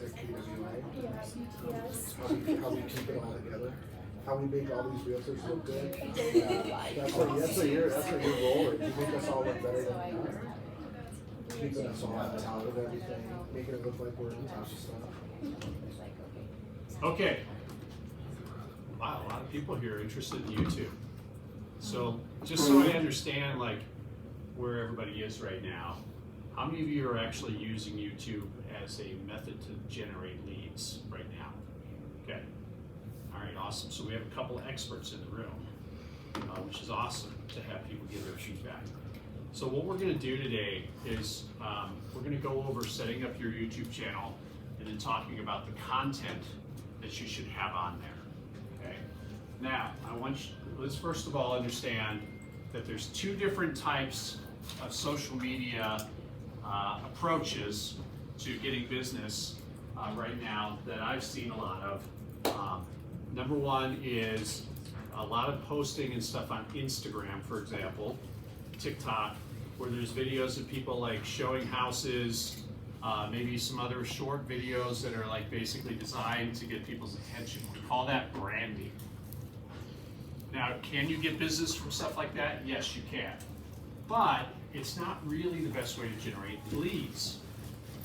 at KWI. Yes. How we keep it all together. How we make all these realtors look good. Yeah. That's what your role is. You make us all look better than we are. Keeping us all on top of everything, making it look like we're on top of stuff. Okay. Wow, a lot of people here are interested in YouTube. So just so I understand like where everybody is right now, how many of you are actually using YouTube as a method to generate leads right now? Okay. All right, awesome. So we have a couple of experts in the room, which is awesome to have people give their feedback. So what we're going to do today is we're going to go over setting up your YouTube channel and then talking about the content that you should have on there. Okay. Now, let's first of all understand that there's two different types of social media approaches to getting business right now that I've seen a lot of. Number one is a lot of posting and stuff on Instagram, for example, TikTok, where there's videos of people like showing houses, maybe some other short videos that are like basically designed to get people's attention. We call that branding. Now, can you get business from stuff like that? Yes, you can. But it's not really the best way to generate leads.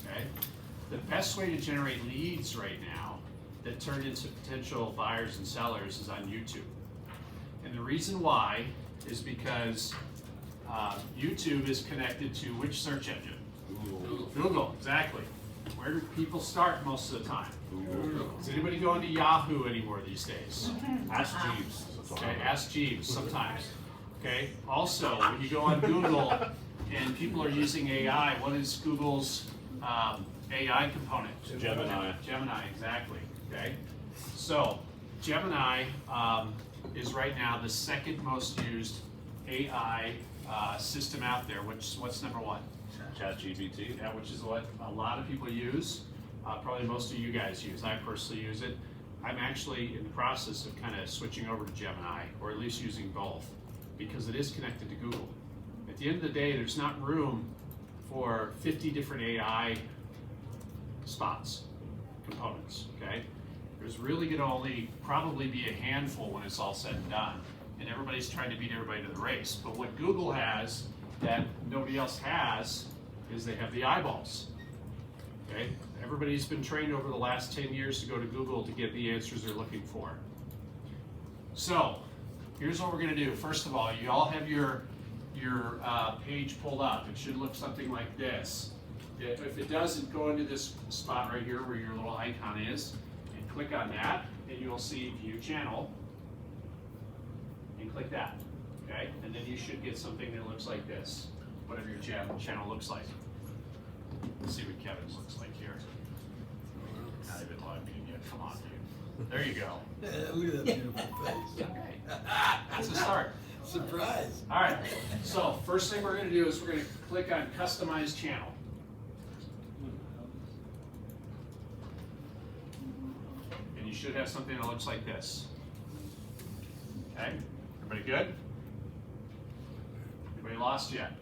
Okay? The best way to generate leads right now that turn into potential buyers and sellers is on YouTube. And the reason why is because YouTube is connected to which search engine? Google, exactly. Where do people start most of the time? Google. Does anybody go into Yahoo anymore these days? Ask Jeeves. Okay, ask Jeeves sometimes. Okay. Also, when you go on Google and people are using AI, what is Google's AI component? Gemini. Gemini, exactly. Okay. So Gemini is right now the second most used AI system out there. What's number one? ChatGPT. Yeah, which is what a lot of people use. Probably most of you guys use. I personally use it. I'm actually in the process of kind of switching over to Gemini, or at least using both, because it is connected to Google. At the end of the day, there's not room for 50 different AI spots, components, okay? There's really gonna only probably be a handful when it's all said and done, and everybody's trying to beat everybody to the race. But what Google has that nobody else has is they have the eyeballs, okay? Everybody's been trained over the last 10 years to go to Google to get the answers they're looking for. So, here's what we're gonna do. First of all, you all have your page pulled up. It should look something like this. If it doesn't, go into this spot right here where your little icon is, and click on that, and you'll see View Channel, and click that, okay? And then you should get something that looks like this, whatever your channel looks like. Let's see what Kevin's looks like here. Not even logged in yet. Come on, dude. There you go. Yeah, look at that beautiful face. Okay. That's a start. Surprise. All right. So first thing we're going to do is we're going to click on Customize Channel. And you should have something that looks like this. Okay. Everybody good? Anybody lost yet?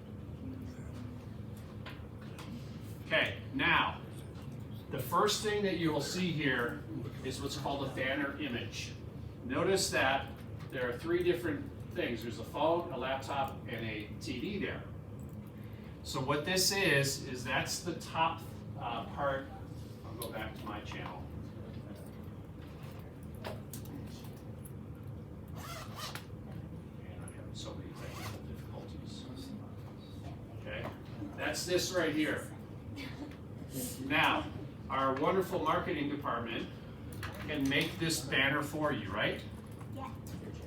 Okay. Now, the first thing that you will see here is what's called a banner image. Notice that there are three different things. There's a phone, a laptop, and a TV there. So what this is that's the top part. I'll go back to my channel. And I'm having so many technical difficulties. Okay, that's this right here. Now, our wonderful marketing department can make this banner for you, right? Yeah.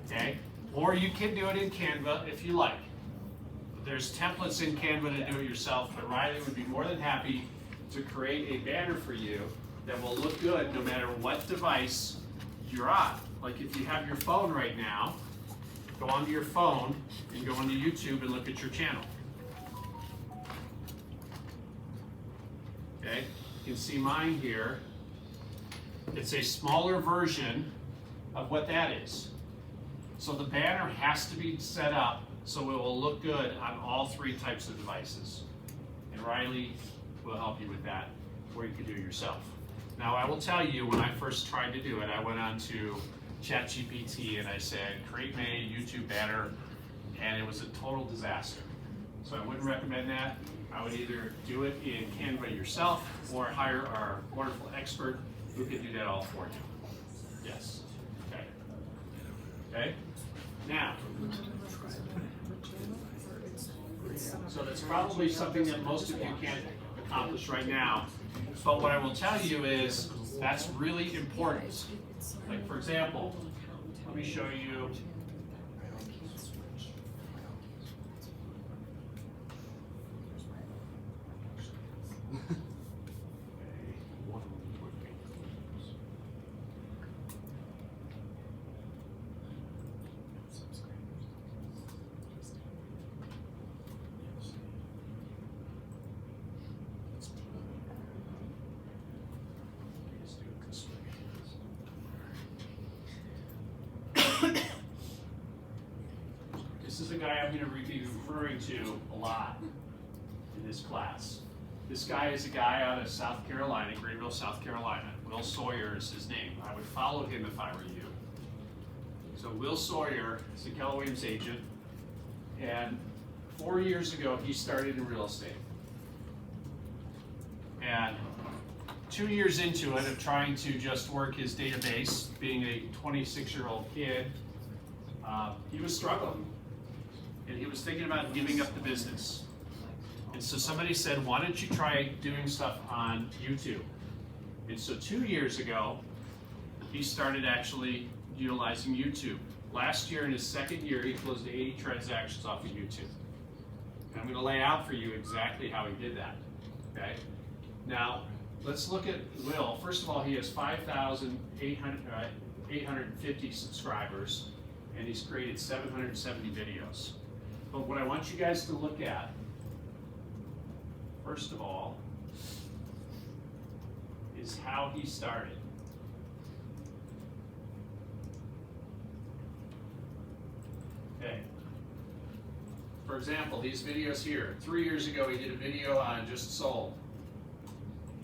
Okay, or you can do it in Canva if you like. There's templates in Canva to do it yourself, but Riley would be more than happy to create a banner for you that will look good no matter what device you're on. Like if you have your phone right now, go onto your phone and go onto YouTube and look at your channel. Okay, you can see mine here. It's a smaller version of what that is. So the banner has to be set up so it will look good on all three types of devices. And Riley will help you with that, or you can do it yourself. Now I will tell you, when I first tried to do it, I went on to ChatGPT and I said, create me a YouTube banner, and it was a total disaster. So I wouldn't recommend that. I would either do it in Canva yourself or hire our wonderful expert who can do that all for you. Yes. Okay. Okay. Now, so that's probably something that most of you can't accomplish right now. But what I will tell you is that's really important. Like, for example, let me show you. This is a guy I'm going to be referring to a lot in this class. This guy is a guy out of South Carolina, Greenville, South Carolina. Will Sawyer is his name. I would follow him if I were you. So Will Sawyer is a Keller Williams agent, and 4 years ago he started in real estate. And 2 years into it of trying to just work his database, being a 26-year-old kid, he was struggling. And he was thinking about giving up the business. And so somebody said, why don't you try doing stuff on YouTube? And so 2 years ago, he started actually utilizing YouTube. Last year, in his second year, he closed 80 transactions off of YouTube. And I'm going to lay out for you exactly how he did that. Okay? Now, let's look at Will. First of all, he has 5,850 subscribers, and he's created 770 videos. But what I want you guys to look at, first of all, is how he started. Okay. For example, these videos here. 3 years ago, he did a video on just sold.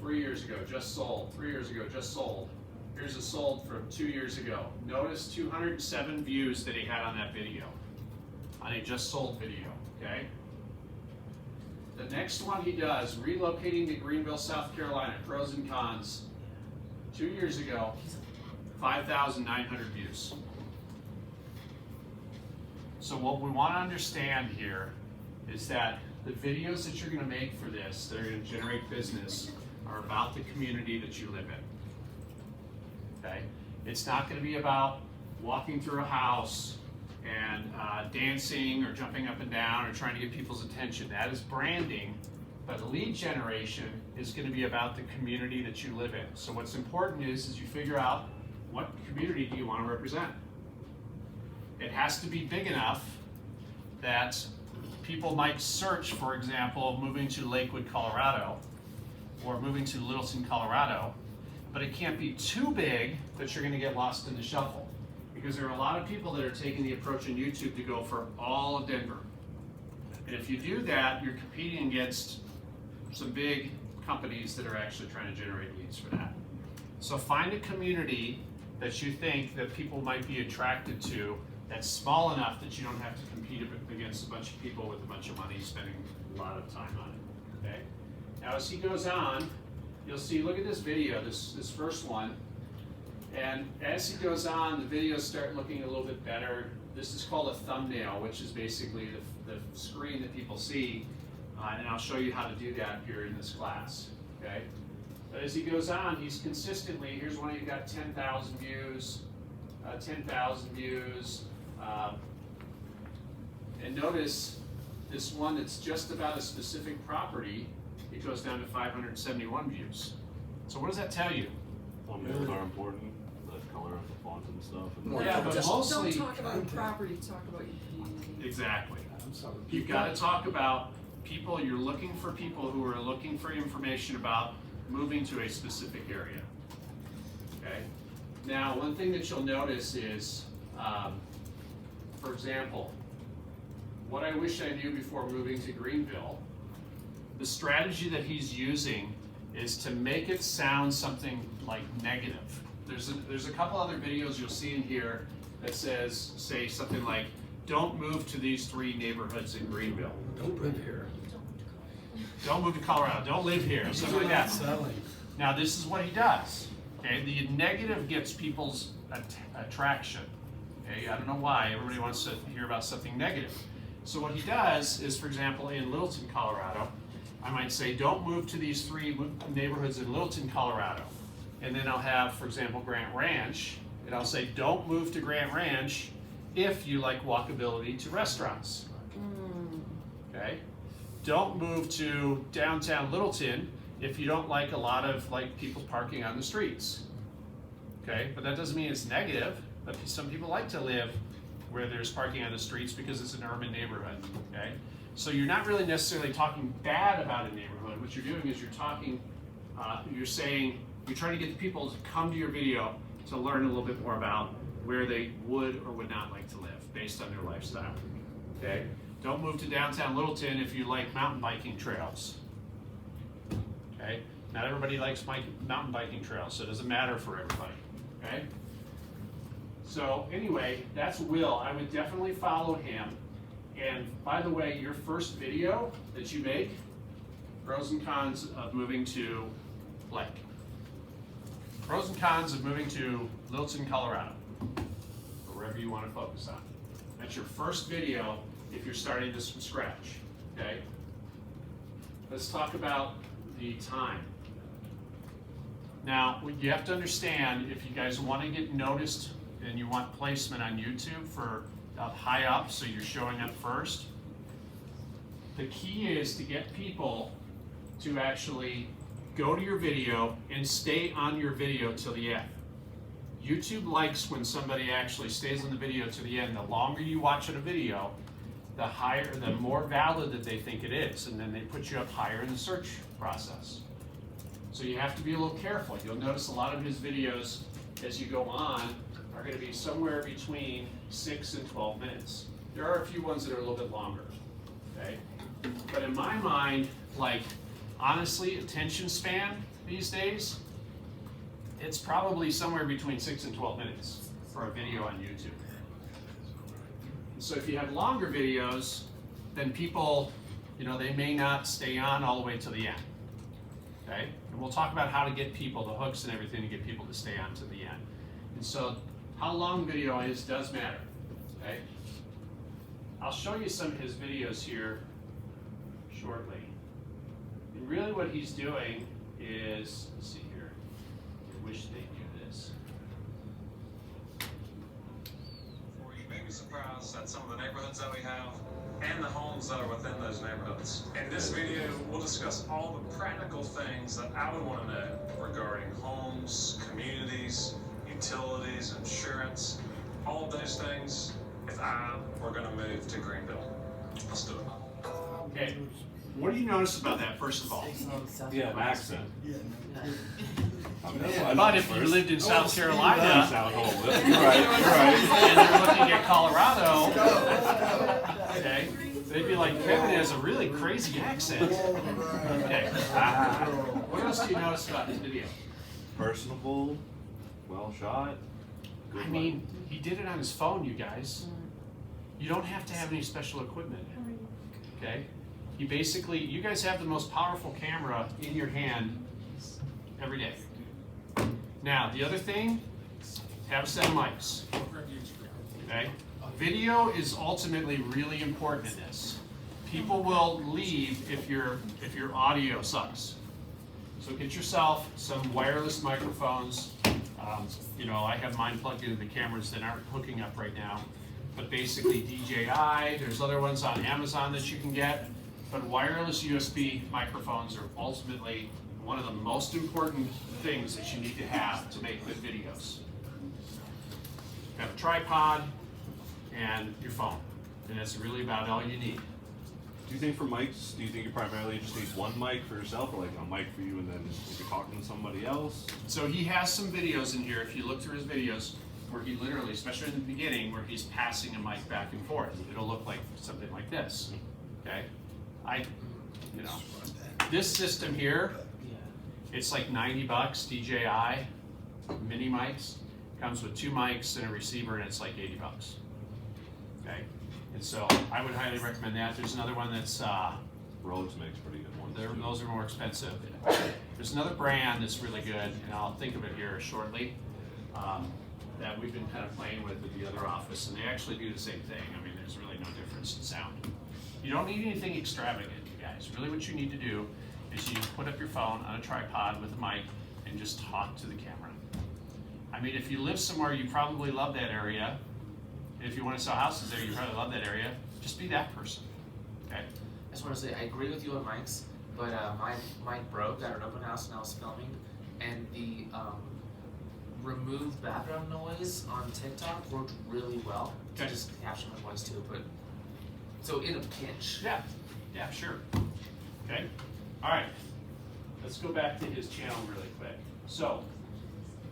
3 years ago, just sold. 3 years ago, just sold. Here's a sold from 2 years ago. Notice 207 views that he had on that video, on a just sold video, okay? The next one he does, relocating to Greenville, South Carolina, pros and cons. 2 years ago, 5,900 views. So what we want to understand here is that the videos that you're going to make for this, that are going to generate business, are about the community that you live in. Okay? It's not going to be about walking through a house and dancing or jumping up and down or trying to get people's attention. That is branding, but lead generation is going to be about the community that you live in. So what's important is you figure out what community do you want to represent. It has to be big enough that people might search, for example, moving to Lakewood, Colorado, or moving to Littleton, Colorado, but it can't be too big that you're going to get lost in the shuffle. Because there are a lot of people that are taking the approach on YouTube to go for all of Denver. And if you do that, you're competing against some big companies that are actually trying to generate leads for that. So find a community that you think that people might be attracted to that's small enough that you don't have to compete against a bunch of people with a bunch of money spending a lot of time on it. Okay? Now as he goes on, you'll see, look at this video, this first one. And as he goes on, the videos start looking a little bit better. This is called a thumbnail, which is basically the screen that people see. And I'll show you how to do that here in this class. Okay? But as he goes on, he's consistently, here's one you got 10,000 views, 10,000 views. And notice this one that's just about a specific property, it goes down to 571 views. So what does that tell you? Thumbnails are important, the color of the font and stuff. And Yeah, but mostly, Don't talk about property, talk about your community. exactly. I'm sorry. You've got to talk about people, you're looking for people who are looking for information about moving to a specific area. Okay? Now, one thing that you'll notice is, for example, what I wish I knew before moving to Greenville, the strategy that he's using is to make it sound something like negative. There's a couple other videos you'll see in here that say something like, don't move to these 3 neighborhoods in Greenville. Don't live here. Don't move to Colorado. Don't live here. Something like that. Selling. Now this is what he does. Okay, the negative gets people's attraction. Okay, I don't know why everybody wants to hear about something negative. So what he does is, for example, in Littleton, Colorado, I might say, don't move to these 3 neighborhoods in Littleton, Colorado. And then I'll have, for example, Grant Ranch, and I'll say, don't move to Grant Ranch if you like walkability to restaurants. Okay? Don't move to downtown Littleton if you don't like a lot of people parking on the streets. Okay? But that doesn't mean it's negative. But some people like to live where there's parking on the streets because it's an urban neighborhood. Okay? So you're not really necessarily talking bad about a neighborhood. What you're doing is you're talking, you're trying to get the people to come to your video to learn a little bit more about where they would or would not like to live based on their lifestyle. Okay? Don't move to downtown Littleton if you like mountain biking trails. Okay? Not everybody likes mountain biking trails, so it doesn't matter for everybody. Okay? So anyway, that's Will. I would definitely follow him. And by the way, your first video that you make, pros and cons of moving to blank. Pros and cons of moving to Littleton, Colorado, or wherever you want to focus on. That's your first video if you're starting this from scratch, okay? Let's talk about the time. Now, what you have to understand, if you guys want to get noticed and you want placement on YouTube for high up, so you're showing up first, the key is to get people to actually go to your video and stay on your video till the end. YouTube likes when somebody actually stays on the video to the end. The longer you watch a video, the more valid that they think it is, and then they put you up higher in the search process. So you have to be a little careful. You'll notice a lot of his videos as you go on are going to be somewhere between 6 and 12 minutes. There are a few ones that are a little bit longer, okay? But in my mind, honestly, attention span these days, it's probably somewhere between 6 and 12 minutes for a video on YouTube. So if you have longer videos, then people, they may not stay on all the way to the end. Okay? And we'll talk about how to get people, the hooks and everything, to get people to stay on to the end. And so how long the video is does matter. Okay? I'll show you some of his videos here shortly. And really what he's doing is, let's see here, I wish they knew this. You may be surprised at some of the neighborhoods that we have and the homes that are within those neighborhoods. In this video, we'll discuss all the practical things that I would want to know regarding homes, communities, utilities, insurance, all of those things if I were going to move to Greenville. Let's do it. Okay, what do you notice about that, first of all? Yeah, an accent. Yeah. I mean, that's what I But know if you first. lived in South Carolina South Hole. You're right. and you're looking at Colorado, okay, they'd be like, Kevin has a really crazy accent. Okay. What else do you notice about this video? Personable, well shot. Good I mean, he did it on his phone, you guys. You don't have to have any special equipment, okay? You basically, you guys have the most powerful camera in your hand every day. Now, the other thing, have a set of mics, okay? Video is ultimately really important in this. People will leave if your audio sucks. So get yourself some wireless microphones. I have mine plugged into the cameras that aren't hooking up right now. But basically DJI, there's other ones on Amazon that you can get. But wireless USB microphones are ultimately one of the most important things that you need to have to make good videos. You have a tripod and your phone, and that's really about all you need. Do you think for mics, do you think you primarily just need one mic for yourself, or like a mic for you and then if you're talking to somebody else? So he has some videos in here, if you look through his videos, where he literally, especially in the beginning, where he's passing a mic back and forth. It'll look like something like this, okay? This system here It's like 90 bucks, DJI mini mics. Comes with 2 mics and a receiver, and it's like 80 bucks. Okay, and so I would highly recommend that. There's another one that's Rhodes makes pretty good ones. those are more expensive. There's another brand that's really good, and I'll think of it here shortly, that we've been kind of playing with at the other office, and they actually do the same thing. I mean, there's really no difference in sound. You don't need anything extravagant, you guys. Really what you need to do is you put up your phone on a tripod with a mic and just talk to the camera. I mean, if you live somewhere, you probably love that area. If you want to sell houses there, you probably love that area. Just be that person, okay? I just want to say, I agree with you on mics, but my mic broke at an open house when I was filming, and the remove background noise on TikTok worked really well to Okay. just capture my voice too. But so in a pinch, Yeah, sure. Okay, all right. Let's go back to his channel really quick. So,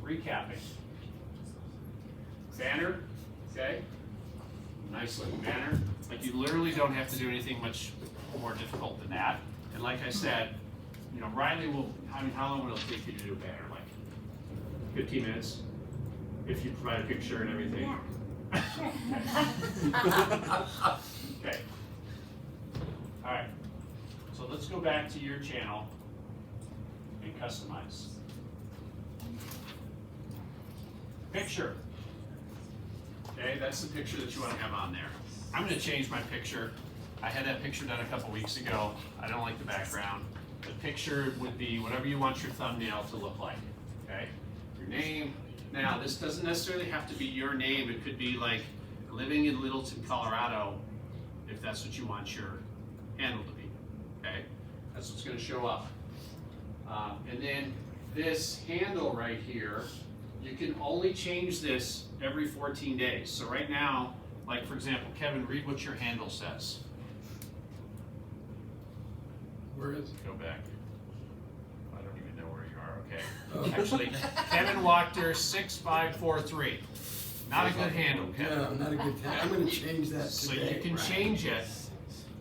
recapping. Banner, okay? Nice looking banner. Like you literally don't have to do anything much more difficult than that. And like I said, you know, Riley will, I mean, how long will it take you to do a banner? Like 15 minutes? If you provide a picture and everything? Okay. All right. So let's go back to your channel and customize. Picture. Okay, that's the picture that you want to have on there. I'm going to change my picture. I had that picture done a couple weeks ago. I don't like the background. The picture would be whatever you want your thumbnail to look like. Okay, your name. Now, this doesn't necessarily have to be your name. It could be like living in Littleton, Colorado, if that's what you want your handle to be. Okay, that's what's going to show up. And then this handle right here, you can only change this every 14 days. So right now, like for example, Kevin, read what your handle says. Where is it? Go back. I don't even know where you are, okay. Actually, Kevin Wachter 6543. Not a good handle, Kevin. No, not a good time. I'm gonna change that So today. you can change it,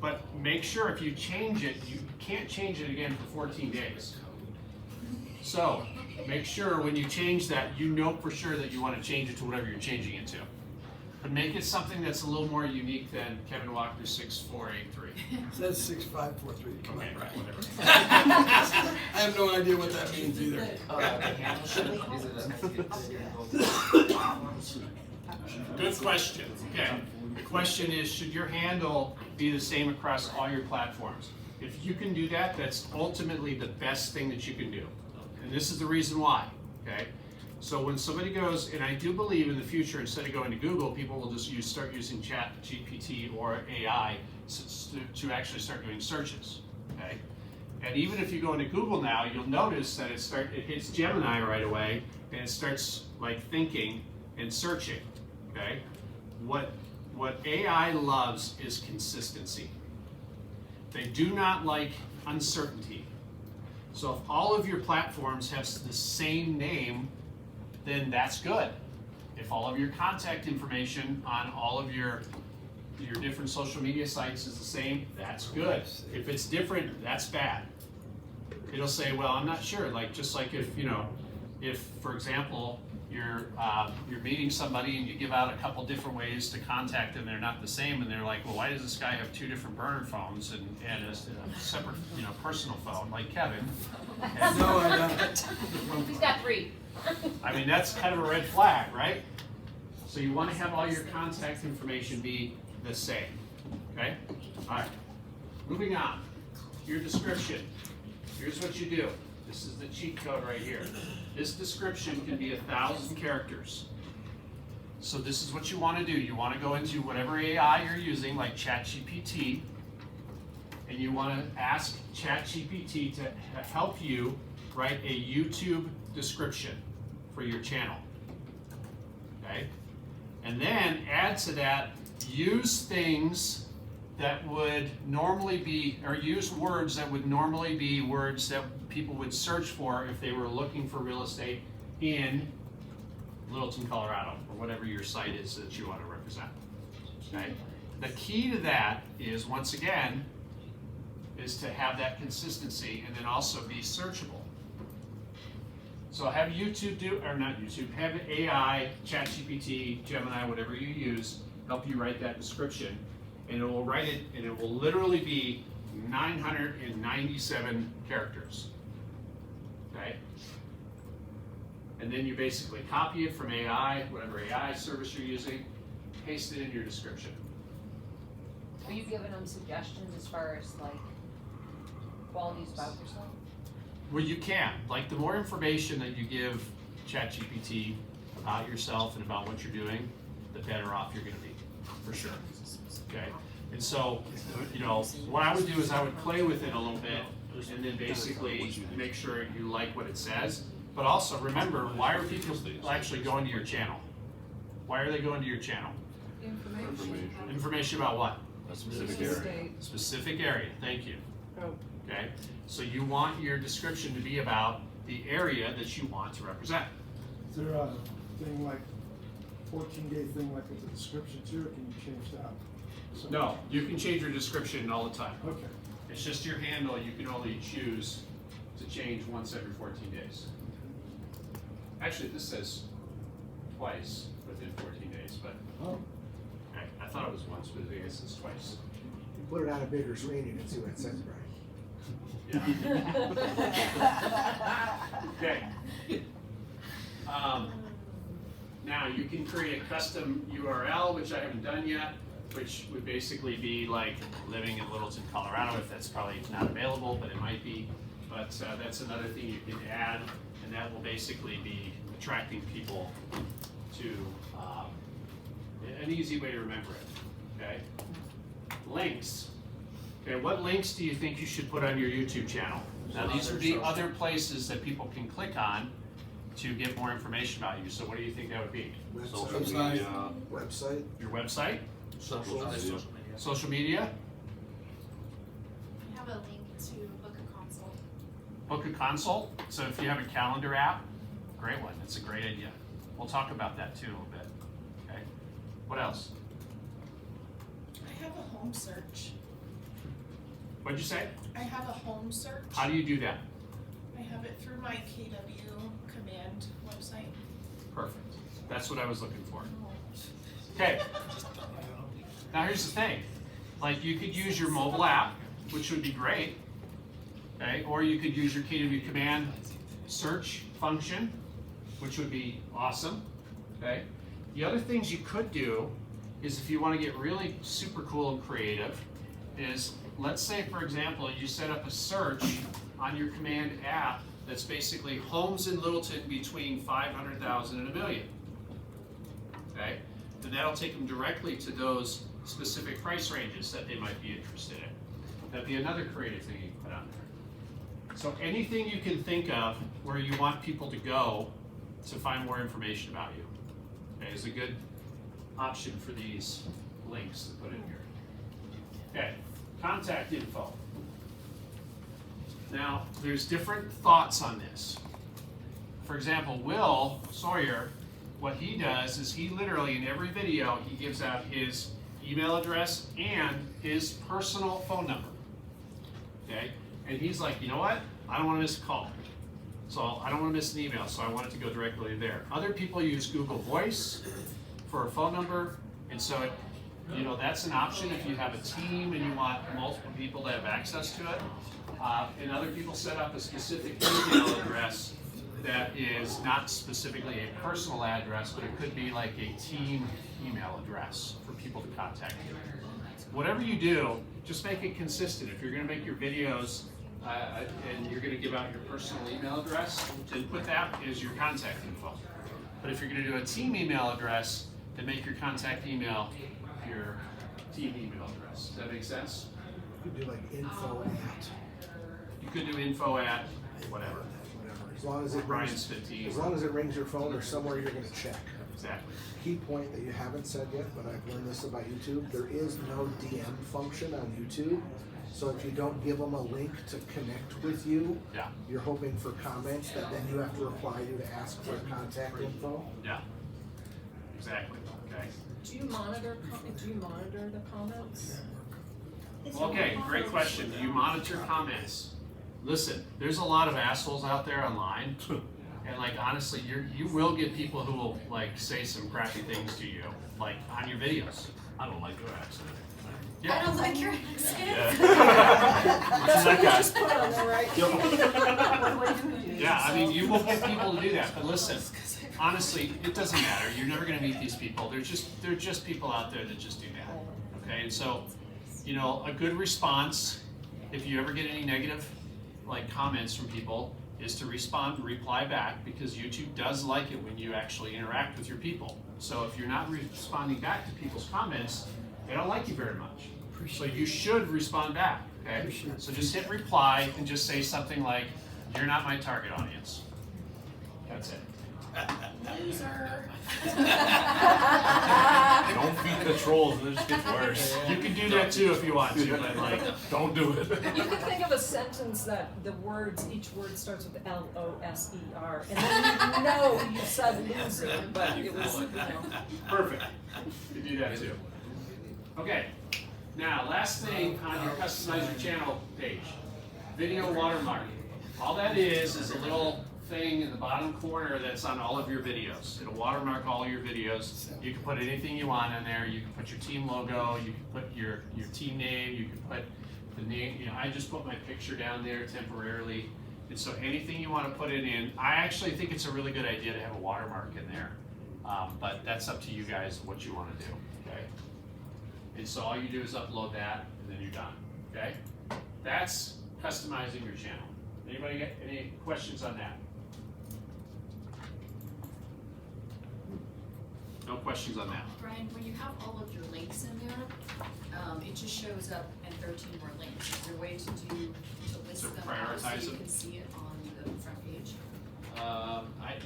but make sure if you change it, you can't change it again for 14 days. So make sure when you change that, you know for sure that you want to change it to whatever you're changing it to. But make it something that's a little more unique than Kevin Wachter 6483. It says 6543. Come Okay, on. right, whatever. I have no idea what that means either. the handle should is it Good question. Okay. The question is, should your handle be the same across all your platforms? If you can do that, that's ultimately the best thing that you can do. And this is the reason why. Okay. So when somebody goes, and I do believe in the future, instead of going to Google, people will just start using Chat GPT or AI to actually start doing searches. Okay. And even if you go into Google now, you'll notice that it hits Gemini right away, and it starts like thinking and searching. Okay. What AI loves is consistency. They do not like uncertainty. So if all of your platforms have the same name, then that's good. If all of your contact information on all of your different social media sites is the same, that's good. If it's different, that's bad. It'll say, well, I'm not sure. Like just like if for example you're meeting somebody and you give out a couple different ways to contact them, they're not the same, and they're like, well, why does this guy have 2 different burner phones and a separate personal phone like Kevin? And, No, I don't. He's got 3. I mean, that's kind of a red flag, right? So you want to have all your contact information be the same, okay? All right, moving on. Your description. Here's what you do. This is the cheat code right here. This description can be 1,000 characters. So this is what you want to do. You want to go into whatever AI you're using, like ChatGPT, and you want to ask ChatGPT to help you write a YouTube description for your channel. Okay? And then add to that, use things that would normally be, or use words that would normally be words that people would search for if they were looking for real estate in Littleton, Colorado, or whatever your site is that you want to represent. Okay? The key to that is, once again, is to have that consistency and then also be searchable. So have YouTube do, or not YouTube, have AI, ChatGPT, Gemini, whatever you use, help you write that description. And it will write it, and it will literally be 997 characters. Okay? And then you basically copy it from AI, whatever AI service you're using, paste it in your description. Are you giving them suggestions as far as like qualities about yourself? Well, you can. Like, the more information that you give ChatGPT about yourself and about what you're doing, the better off you're going to be, for sure. Okay? And so, you know, what I would do is I would play with it a little bit and then basically make sure you like what it says. But also, remember, why are people actually going to your channel? Why are they going to your channel? Information. Information about what? A specific area. Specific area, thank you. Oh. Okay, so you want your description to be about the area that you want to represent. Is there a thing like 14-day thing like with the description too, or can you change that? So- No, you can change your description all the time. Okay. It's just your handle, you can only choose to change once every 14 days. Actually, this says twice within 14 days, but Oh. I thought it was once, but I guess it's twice. You put it on a bigger screen, you can see what it says, right? Okay. Now you can create a custom URL, which I haven't done yet, which would basically be like living in Littleton, Colorado, if that's probably not available, but it might be. But that's another thing you can add, and that will basically be attracting people to an easy way to remember it, okay? Links. Okay, what links do you think you should put on your YouTube channel? Now, these would be other places that people can click on to get more information about you. So what do you think that would be? Social Website. media. Website. Your website? Social media. Social media? I have a link to book a consult. Book a consult? So if you have a calendar app, great one. That's a great idea. We'll talk about that too in a little bit. Okay. What else? I have a home search. What'd you say? I have a home search. How do you do that? I have it through my KW command website. Perfect. That's what I was looking for. Okay. Now here's the thing. Like, you could use your mobile app, which would be great. Okay, or you could use your KW command search function, which would be awesome. Okay. The other things you could do is, if you want to get really super cool and creative, is, let's say, for example, you set up a search on your command app that's basically homes in Littleton between 500,000 and $1 million. Okay, then that'll take them directly to those specific price ranges that they might be interested in. That'd be another creative thing you can put on there. So anything you can think of where you want people to go to find more information about you, okay, is a good option for these links to put in here. Okay, contact info. Now, there's different thoughts on this. For example, Will Sawyer, what he does is he literally, in every video, he gives out his email address and his personal phone number. Okay? And he's like, you know what? I don't want to miss a call. So I don't want to miss an email, so I want it to go directly there. Other people use Google Voice for a phone number, and so it, you know, that's an option if you have a team and you want multiple people to have access to it. And other people set up a specific email address that is not specifically a personal address, but it could be like a team email address for people to contact you. Whatever you do, just make it consistent. If you're going to make your videos and you're going to give out your personal email address, then put that as your contact info. But if you're going to do a team email address, then make your contact email your team email address. Does that make sense? You could do like info at. You could do info at whatever. Whatever. As long as it Brian's rings, 15. as long as it rings your phone or somewhere you're going to check. Exactly. Key point that you haven't said yet, but I've learned this about YouTube, there is no DM function on YouTube. So if you don't give them a link to connect with you, Yeah. you're hoping for comments that then you have to reply to ask for contact info. Yeah. Exactly. Okay. Do you monitor the comments? Okay, great question. Do you monitor comments? Listen, there's a lot of assholes out there online, And like honestly, you will get people who will like say some crappy things to you, like on your videos. I don't like your accent. Yeah. I don't like your accent. Yeah. That's what That you guy. just put on there, right? Yeah, I mean, you will get people to do that, but listen, honestly, it doesn't matter. You're never going to meet these people. They're just people out there that just do that. Okay, and so, you know, a good response, if you ever get any negative, like comments from people, is to respond and reply back, because YouTube does like it when you actually interact with your people. So if you're not responding back to people's comments, they don't like you very much. So you should respond back, okay? So just hit reply and just say something like, "You're not my target audience." That's it. Loser. Don't feed the trolls, and it just gets worse. You can do that too if you want to, but like, Don't do it. You could think of a sentence that the words, each word starts with L-O-S-E-R, and then you know you said loser, but it was, you know. perfect. You can do that too. Okay, now last thing on your customize your channel page, video watermark. All that is a little thing in the bottom corner that's on all of your videos. It'll watermark all your videos. You can put anything you want in there. You can put your team logo, you can put your team name, you can put the name, you know, I just put my picture down there temporarily. And so anything you want to put it in, I actually think it's a really good idea to have a watermark in there. But that's up to you guys what you want to do, okay? And so all you do is upload that, and then you're done, okay? That's customizing your channel. Anybody got any questions on that? No questions on that. Brian, when you have all of your links in there, it just shows up and 13 more links. Is there a way to list To them out so prioritize you them? can see it on the front page?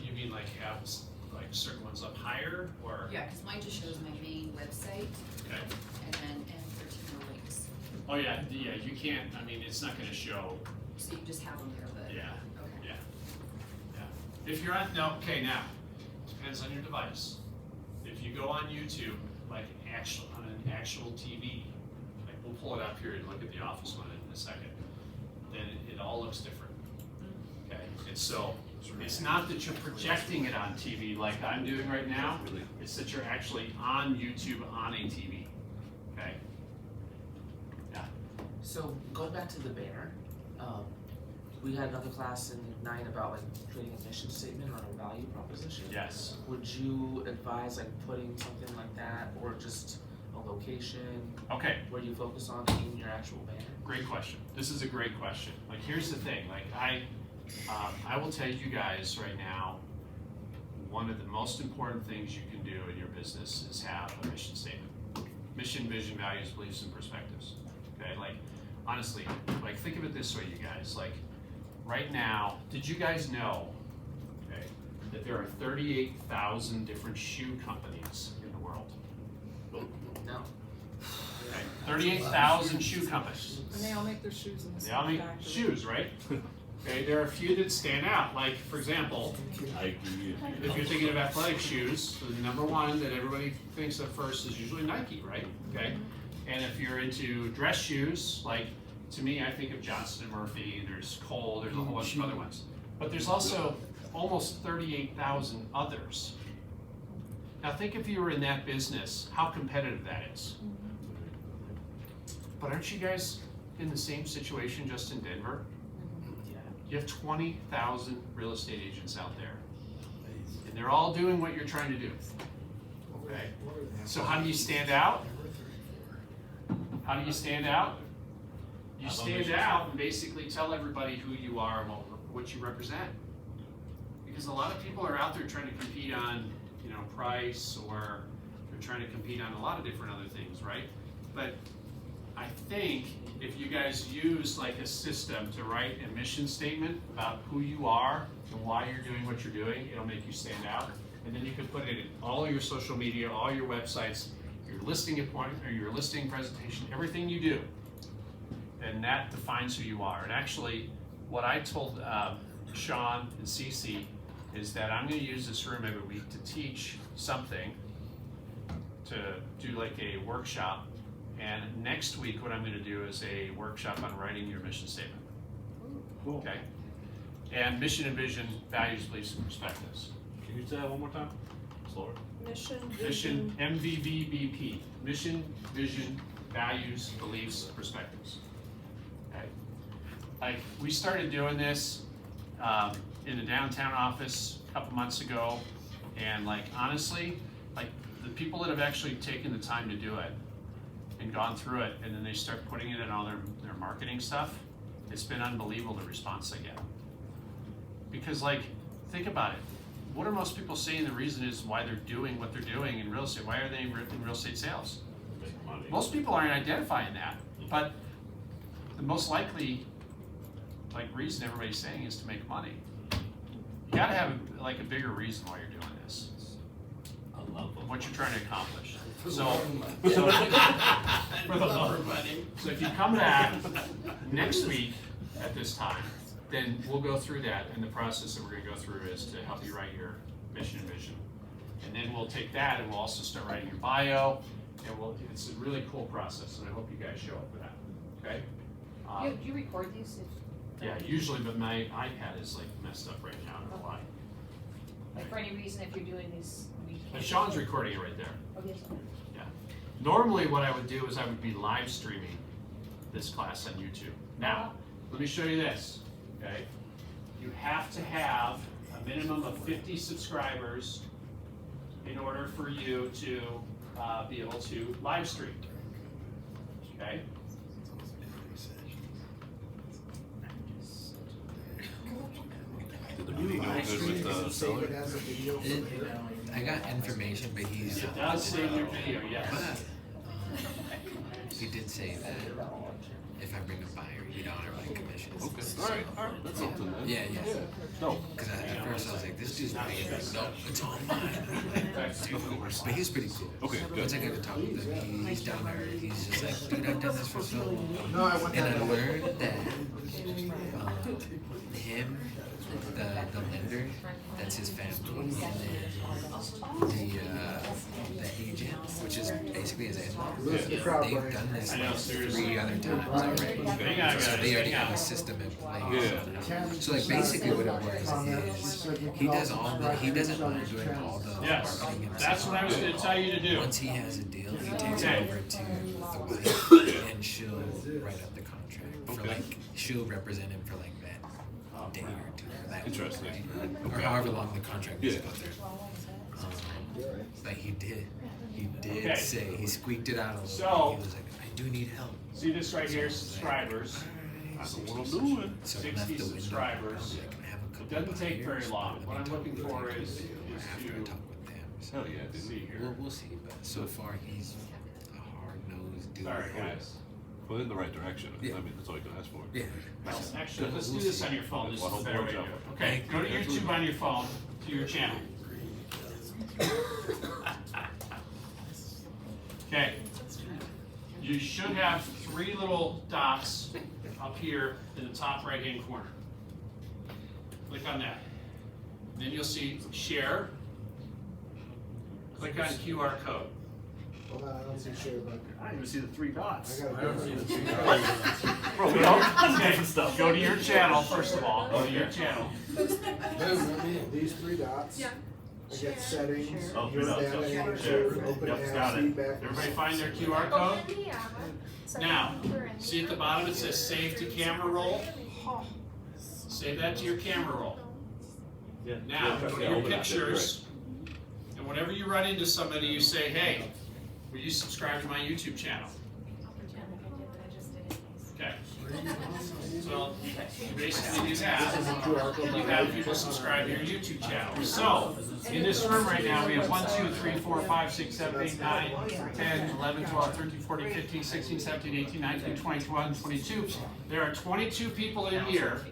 You mean like have like certain ones up higher, or? Yeah, because mine just shows my main website Okay. and then 13 more links. Oh yeah, you can't, I mean, it's not gonna show, So you just have them there, but yeah, okay. yeah. If you're on, no, okay, now, depends on your device. If you go on YouTube, like on an actual TV, like we'll pull it up here and look at the Office one in a second, then it all looks different. Okay, and so it's not that you're projecting it on TV like I'm doing right now, it's that you're actually on YouTube on a TV. Okay? Yeah. So going back to the banner, we had another class in Ignite about like creating a mission statement or a value proposition. Yes. Would you advise like putting something like that, or just a location Okay. where you focus on in your actual banner? Great question. This is a great question. Like, here's the thing. Like, I will tell you guys right now, one of the most important things you can do in your business is have a mission statement. Mission, vision, values, beliefs, and perspectives. Okay, like, honestly, like, think of it this way, you guys. Like, right now, did you guys know, okay, that there are 38,000 different shoe companies in the world? No. Okay, 38,000 shoe companies. And they all make their shoes in the They all same make factory. shoes, right? Okay, there are a few that stand out. Like, for example, if you're thinking of athletic shoes, the number one that everybody thinks of first is usually Nike, right? Okay. And if you're into dress shoes, like, to me, I think of Johnston & Murphy, there's Cole, there's a whole bunch of other ones. But there's also almost 38,000 others. Now think if you were in that business, how competitive that is. But aren't you guys in the same situation just in Denver? Yeah. You have 20,000 real estate agents out there. And they're all doing what you're trying to do. Okay. So how do you stand out? How do you stand out? You stand out and basically tell everybody who you are and what you represent. Because a lot of people are out there trying to compete on, you know, price, or they're trying to compete on a lot of different other things, right? But I think if you guys use like a system to write a mission statement about who you are and why you're doing what you're doing, it'll make you stand out. And then you can put it in all your social media, all your websites, your listing appointment, or your listing presentation, everything you do. And that defines who you are. And actually, what I told Sean and Cece is that I'm going to use this room every week to teach something, to do like a workshop. And next week, what I'm going to do is a workshop on writing your mission statement. Cool. Okay. and mission and vision, values, beliefs, and perspectives. Can you say that one more time? Slower. Mission, Mission, MVVBP, mission, vision, values, beliefs, perspectives. Okay. Like, we started doing this in the downtown office a couple months ago, and like, honestly, like, the people that have actually taken the time to do it and gone through it, and then they start putting it in all their marketing stuff, it's been unbelievable the response they get. Because like, think about it. What are most people saying the reason is why they're doing what they're doing in real estate? Why are they in real estate sales? Make money. Most people aren't identifying that, but the most likely like reason everybody's saying is to make money. You gotta have like a bigger reason why you're doing this. I love them. What you're trying to accomplish. For the So, love of money. for the love of money. So if you come back next week at this time, then we'll go through that, and the process that we're gonna go through is to help you write your mission and vision. And then we'll take that and we'll also start writing your bio, and it's a really cool process, and I hope you guys show up for that, okay? Do you record these? Yeah, usually, but my iPad is like messed up right now, I don't know why. Like, for any reason, if you're doing these, we But can't. Sean's recording it right there. Oh, yes. Yeah. Normally what I would do is I would be live streaming this class on YouTube. Now, let me show you this, okay? You have to have a minimum of 50 subscribers in order for you to be able to live stream, okay? Did the meeting go good with the Save seller? it as a video from here. I got information, but he's. It does save your video, yes. He did say that if I bring a buyer, he'd honor my commissions. Okay, alright, that's something then. Yeah, yeah. No. Because at first I was like, this dude's not even, no, it's all mine. Of course. But he's pretty cool. Okay, good. Once I get to talk with him, he's down there. He's just like, dude, I've done this for so long. No, I went And I down learned that him, the lender, that's his family, and then the agent, which is basically his in-law, Listen to the crowd, they've Brian. done this I know, like seriously. 3 other times already. Hang on, So guys, they already hang have on. a system in place. Yeah. So like basically what it was is he does all the, he doesn't mind doing all the Yes, marketing himself. that's what I was gonna tell you to do. Once he has a deal, he takes Okay. it over to the wife and she'll write up the contract for Okay. like, she'll represent him for like that day or 2 or that week, Interesting. right? Or however long the contract needs to Yeah. go through. But he did Okay. say, he squeaked it out a little So- bit. He was like, I do need help. See this right here, subscribers, I know what I'm doing. So I left 60 the window subscribers. open. I can have a It couple doesn't take very buyers, long. but What let I'm me looking talk for with is them after I to, talk with them. So Hell yeah, let's dude. see here. we'll see, but so far he's a hard-nosed dude. Sorry, guys. Put it in the right direction. Yeah. I mean, that's all you can ask for. Yeah. Well, actually, let's do this on your phone. This Well, is a I better hope way it to works do out. it. Okay, go to YouTube on your phone, to your channel. Okay. You should have 3 little dots up here in the top right-hand corner. Click on that. Then you'll see share. Click on QR code. Hold on, I don't see share button. I don't even see the 3 dots. I gotta go. Bro, we all Okay, different stuff. go to your channel first of all. Go to your channel. These 3 dots. Yeah. I get settings, Oh, your no, data, no, answer, share. open Yep, ads, got it. feedback. Everybody find their QR code? Sorry, Now, we're in see at the bottom it says save to camera roll? Save that to your camera roll. Yeah. Now, go to your pictures, and whenever you run into somebody, you say, hey, will you subscribe to my YouTube channel? Okay. So, you basically do that, and you have people subscribe to your YouTube channel. So, in this room right now, we have 1, 2, 3, 4, 5, 6, 7, 8, 9, 10, 11, 12, 13, 14, 15, 16, 17, 18, 19, 20, 21, 22. There are 22 people in here.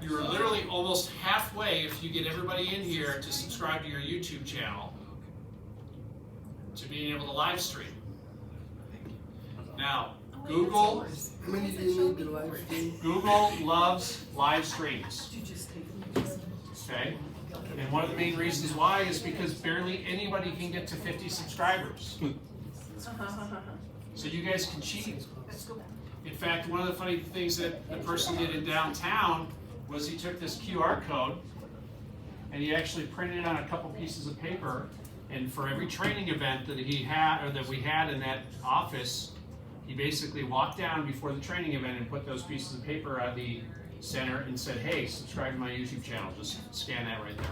You're literally almost halfway if you get everybody in here to subscribe to your YouTube channel to being able to live stream. Now, Google How many do you need to live stream? Google loves live streams. Okay? And one of the main reasons why is because barely anybody can get to 50 subscribers. So you guys can cheat. In fact, one of the funny things that the person did in downtown was he took this QR code and he actually printed it on a couple pieces of paper, and for every training event that he had, or that we had in that office, he basically walked down before the training event and put those pieces of paper on the center and said, hey, subscribe to my YouTube channel. Just scan that right there.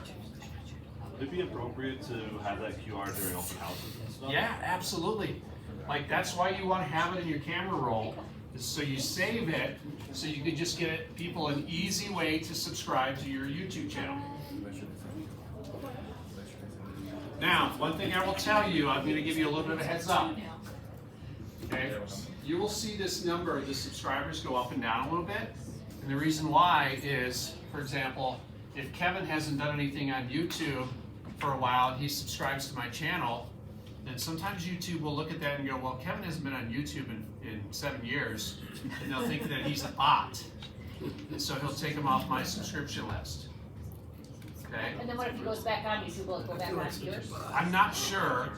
Would it be appropriate to have that QR during open houses and stuff? Yeah, absolutely. Like, that's why you want to have it in your camera roll, is so you save it, so you can just get people an easy way to subscribe to your YouTube channel. Now, one thing I will tell you, I'm going to give you a little bit of a heads up. Okay? You will see this number of the subscribers go up and down a little bit. And the reason why is, for example, if Kevin hasn't done anything on YouTube for a while and he subscribes to my channel, then sometimes YouTube will look at that and go, well, Kevin hasn't been on YouTube in 7 years, and they'll think that he's a bot. And so he'll take him off my subscription list. Okay? And then what if he goes back on YouTube, will it go back on yours? I'm not sure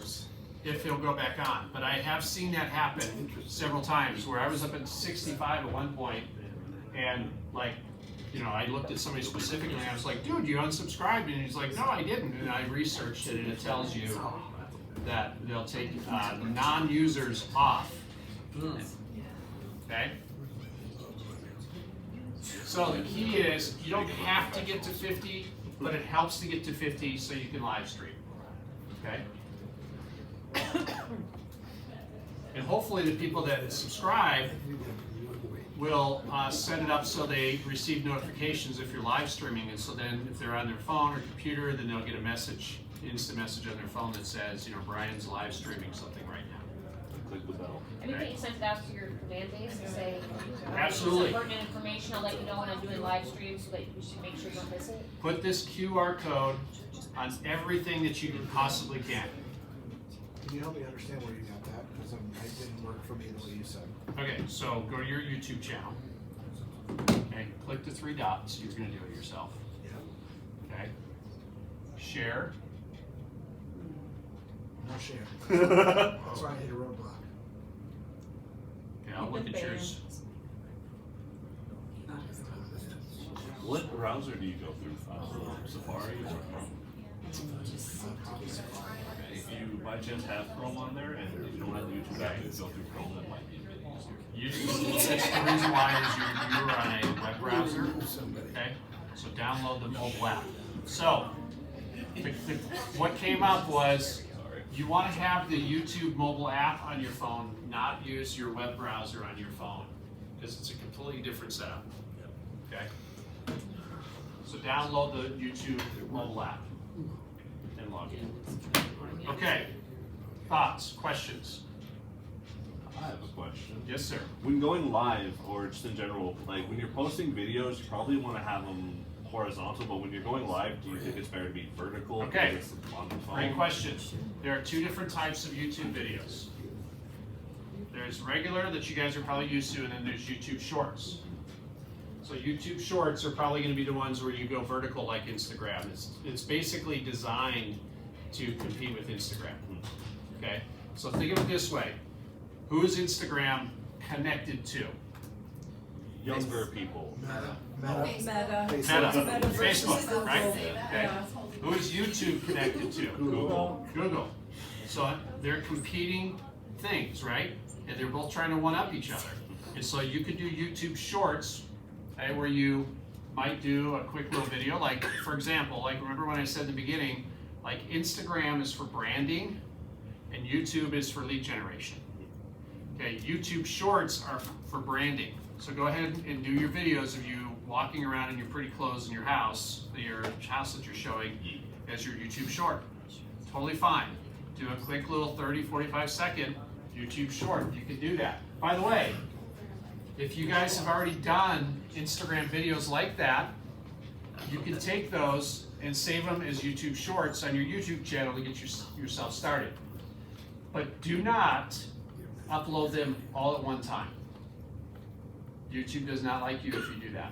if he'll go back on, but I have seen that happen several times where I was up at 65 at one point, and like, you know, I looked at somebody specifically and I was like, dude, you unsubscribed, and he's like, no, I didn't, and I researched it, and it tells you that they'll take non-users off. Okay? So the key is, you don't have to get to 50, but it helps to get to 50 so you can live stream. Okay? And hopefully the people that subscribe will set it up so they receive notifications if you're live streaming, and so then if they're on their phone or computer, then they'll get a message, instant message on their phone that says, you know, Brian's live streaming something right now. Click the bell. And you think you sent it out to your fan base and say, Absolutely. some pertinent information, I'll let you know when I'm doing live streams so that you should make sure you don't miss it? Put this QR code on everything that you possibly can. Can you help me understand where you got that? Because it didn't work for me the way you said. Okay, so go to your YouTube channel. Okay, click the 3 dots. You're going to do it yourself. Yeah. Okay. Share. No share. That's why I hit a roadblock. Okay, I'll look at yours. What browser do you go through? Safari or Chrome? If you by chance have Chrome on there and you don't have the YouTube app, you go through Chrome, that might be a bit easier. That's the reason why is you're on a web browser. Okay, so download the mobile app. So what came up was you want to have the YouTube mobile app on your phone, not use your web browser on your phone, because it's a completely different setup. Okay, so download the YouTube mobile app and log in. Okay, thoughts, questions? I have a question. Yes, sir. When going live, or just in general, like when you're posting videos, you probably want to have them horizontal, but when you're going live, do you think it's better to be vertical? Okay. Because it's on the phone? Great question. There are 2 different types of YouTube videos. There's regular that you guys are probably used to, and then there's YouTube Shorts. So YouTube Shorts are probably going to be the ones where you go vertical like Instagram. It's basically designed to compete with Instagram. Okay? So think of it this way. Who is Instagram connected to? Younger people. Meta. Meta. Facebook, right? Okay. Yeah. Who is YouTube connected to? Google. Google. So they're competing things, right? And they're both trying to one-up each other. And so you could do YouTube Shorts, okay, where you might do a quick little video. Like, for example, like remember when I said in the beginning, like Instagram is for branding and YouTube is for lead generation. Okay, YouTube Shorts are for branding. So go ahead and do your videos of you walking around in your pretty clothes in your house that you're showing as your YouTube Short. Totally fine. Do a quick little 30, 45 second YouTube Short. You can do that. By the way, if you guys have already done Instagram videos like that, you can take those and save them as YouTube Shorts on your YouTube channel to get yourself started. But do not upload them all at one time. YouTube does not like you if you do that.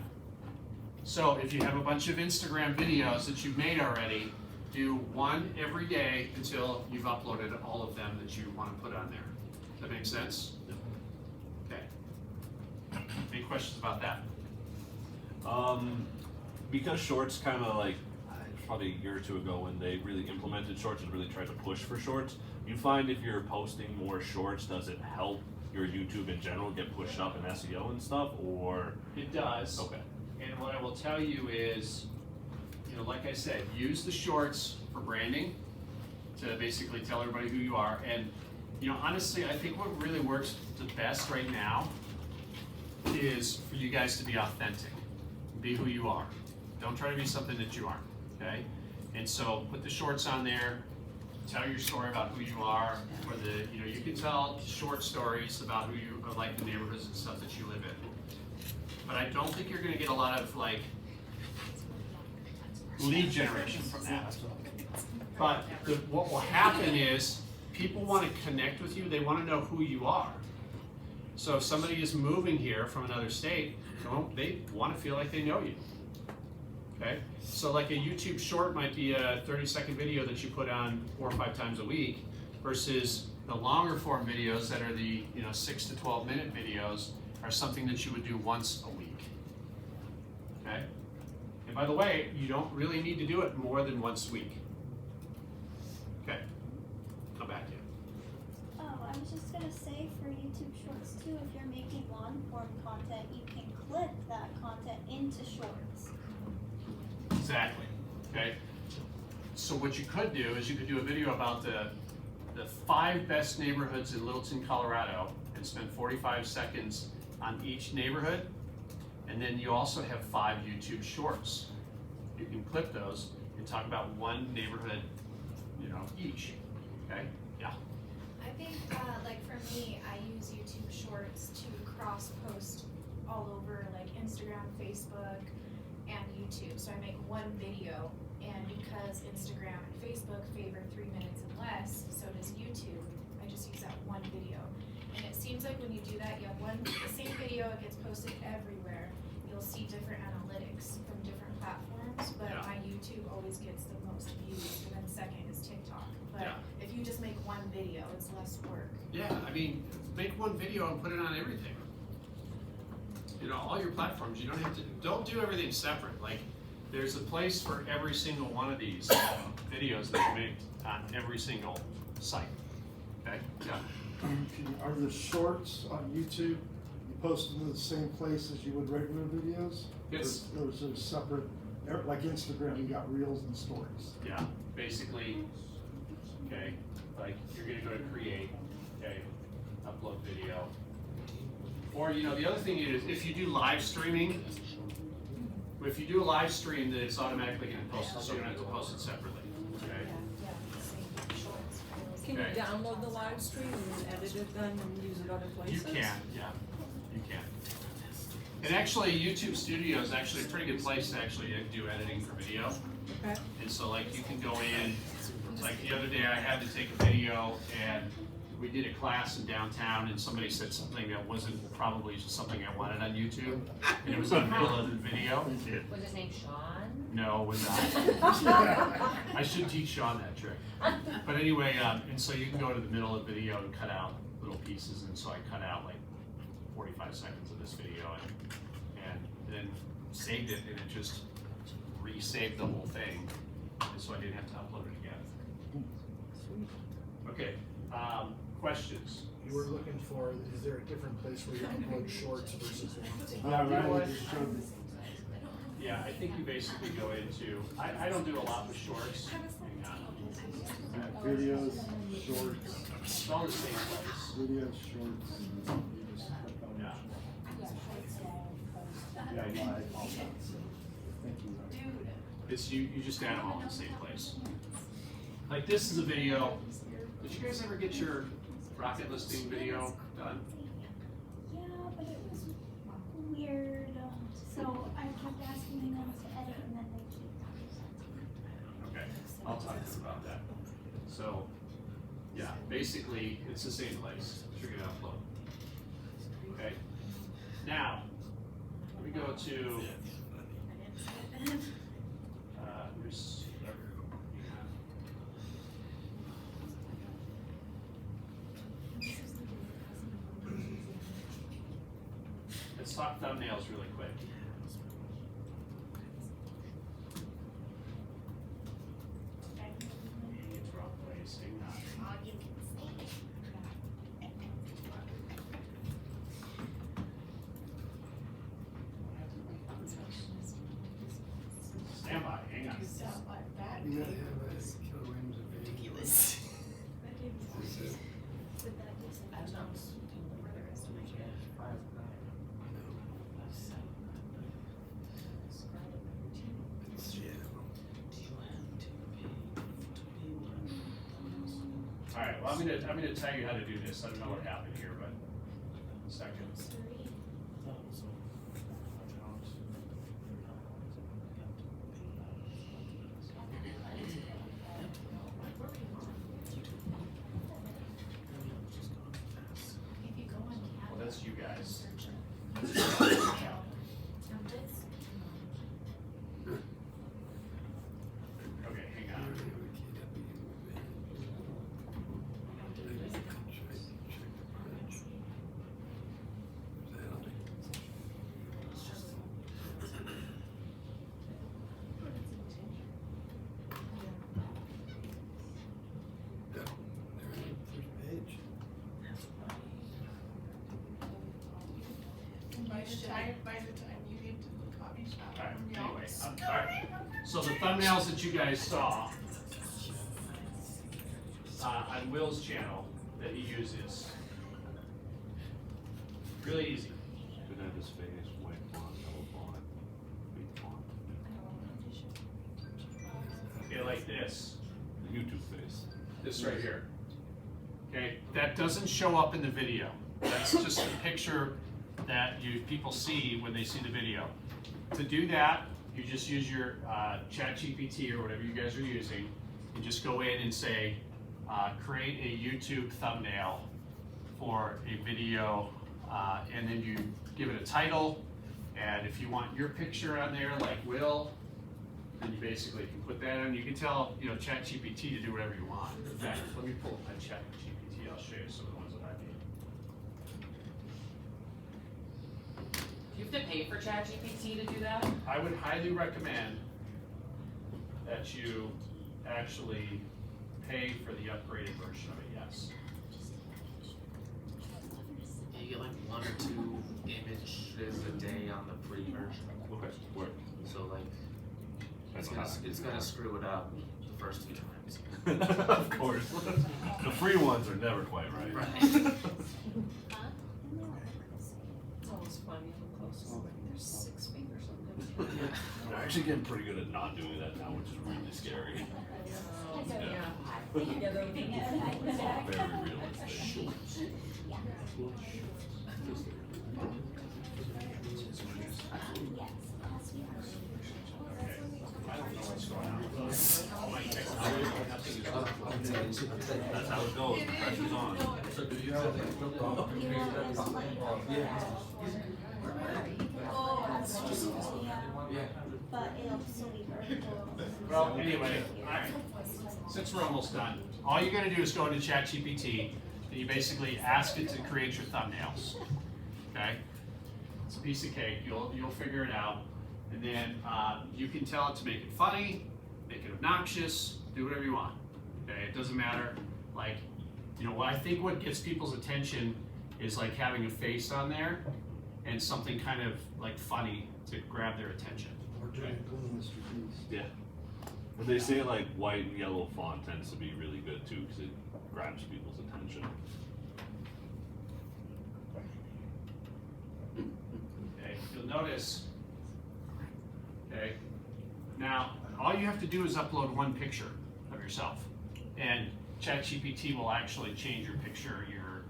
So if you have a bunch of Instagram videos that you've made already, do one every day until you've uploaded all of them that you want to put on there. Does that make sense? Yep. Okay. Any questions about that? because shorts kind of like probably a year or two ago when they really implemented shorts and really tried to push for shorts. You find if you're posting more shorts, does it help your YouTube in general get pushed up in SEO and stuff, or? It does. Okay. And what I will tell you is, you know, like I said, use the shorts for branding to basically tell everybody who you are. And, you know, honestly, I think what really works the best right now is for you guys to be authentic. Be who you are. Don't try to be something that you aren't, okay? And so put the shorts on there, tell your story about who you are, or you know, you can tell short stories about who you are, like the neighborhoods and stuff that you live in. But I don't think you're gonna get a lot of like lead generation from that. But what will happen is people want to connect with you, they want to know who you are. So if somebody is moving here from another state, they want to feel like they know you. Okay? So like a YouTube short might be a 30-second video that you put on 4 or 5 times a week versus the longer form videos that are the 6 to 12 minute videos are something that you would do once a week. Okay? And by the way, you don't really need to do it more than once a week. Okay. Come back to you. Oh, I was just gonna say for YouTube Shorts too, if you're making long form content, you can clip that content into Shorts. Exactly. Okay. So what you could do is you could do a video about the 5 best neighborhoods in Littleton, Colorado, and spend 45 seconds on each neighborhood, and then you also have 5 YouTube shorts. You can clip those and talk about one neighborhood, each. Okay? Yeah. I think, like for me, I use YouTube Shorts to cross-post all over, like Instagram, Facebook, and YouTube. So I make one video, and because Instagram and Facebook favor 3 minutes and less, so does YouTube. I just use that one video. And it seems like when you do that, you have the same video, it gets posted everywhere. You'll see different analytics from different platforms, but Yeah. my YouTube always gets the most views, and then second is TikTok. But Yeah. if you just make one video, it's less work. Yeah, I mean, make one video and put it on everything. All your platforms. You don't do everything separate. Like, there's a place for every single one of these videos that you make on every single site. Okay? Yeah. Are the shorts on YouTube, you post them to the same place as you would regular videos? Yes. Or is it separate, like Instagram, you got reels and stories? Yeah, basically, okay, like you're gonna go to create, okay, upload video. Or, the other thing is, if you do live streaming, if you do a live stream, then it's automatically gonna post it, so you don't have to post it separately, okay? Can you Okay. download the live stream and edit it then and use it other You places? can, yeah, you can. And actually, YouTube Studio is actually a pretty good place to actually do editing for video. Okay. And so like you can go in, like the other day I had to take a video and we did a class in downtown and somebody said something that wasn't probably something I wanted on YouTube. And it was in the middle of the video. Was his name Sean? No, it was not. I should teach Sean that trick. But anyway, and so you can go to the middle of the video and cut out little pieces, and so I cut out like 45 seconds of this video and then saved it, and it just resaved the whole thing, and so I didn't have to upload it again. Okay, questions? You were looking for, is there a different place where you upload shorts versus long? Right. Yeah, I think you basically go into, I don't do a lot with shorts. Hang on. Videos, shorts, It's all the same place. videos, shorts. You just click on Yeah. live, all that stuff. Thank you. It's you just add them all in the same place. Like this is a video. Did you guys ever get your rocket listing video done? Yeah, but it was weird. So I kept asking them to edit and then they keep. Okay, I'll talk to them about that. So, yeah, basically it's the same place that you're gonna upload. Okay. Now, we go to let's talk thumbnails really quick. please. Hang on. All you can see. Stand by. Hang on. Stuff like that. Yeah, was kilograms of ridiculous. All right. Well, I'm gonna tell you how to do this. I don't know what happened here, but 1 second. If you go on Well, that's you guys. Okay, hang on. By the time you get to the coffee shop. All right. you'll Anyway, scream. all right. So the thumbnails that you guys saw on Will's channel that he uses, really easy. Could have his face, white font, yellow font, big font. Okay, like this. The YouTube face. This right here. Okay, that doesn't show up in the video. That's just a picture that people see when they see the video. To do that, you just use your ChatGPT or whatever you guys are using, and just go in and say, create a YouTube thumbnail for a video, and then you give it a title, and if you want your picture on there, like Will, then you basically can put that in. You can tell, ChatGPT to do whatever you want. In fact, let me pull up my ChatGPT. I'll show you some of the ones that I made. Do you have to pay for ChatGPT to do that? I would highly recommend that you actually pay for the upgraded version of it, yes. Yeah, you get like 1 or 2 images a day on the free version. Okay, work. So like, That's it's gonna screw it up the first few times. Of course. The free ones are never quite right. Right. It's always funny up close, like there's 6 feet or something. They're actually getting pretty good at not doing that now, which is really scary. Yeah, they're looking at Very realistic. I don't know what's going on. That's how it goes. Pressure's on. So do you have But it'll still be virtual. Well, anyway, alright. Since we're almost done, all you gotta do is go into ChatGPT and you basically ask it to create your thumbnails. Okay? It's a piece of cake. You'll figure it out. And then you can tell it to make it funny, make it obnoxious, do whatever you want. Okay? It doesn't matter. Like, what I think what gets people's attention is like having a face on there and something kind of like funny to grab their attention. Or doing a clean Mr. Beast. Yeah. When they say like white and yellow font tends to be really good too, because it grabs people's attention. Okay, you'll notice, okay, now all you have to do is upload one picture of yourself, and ChatGPT will actually change your picture, your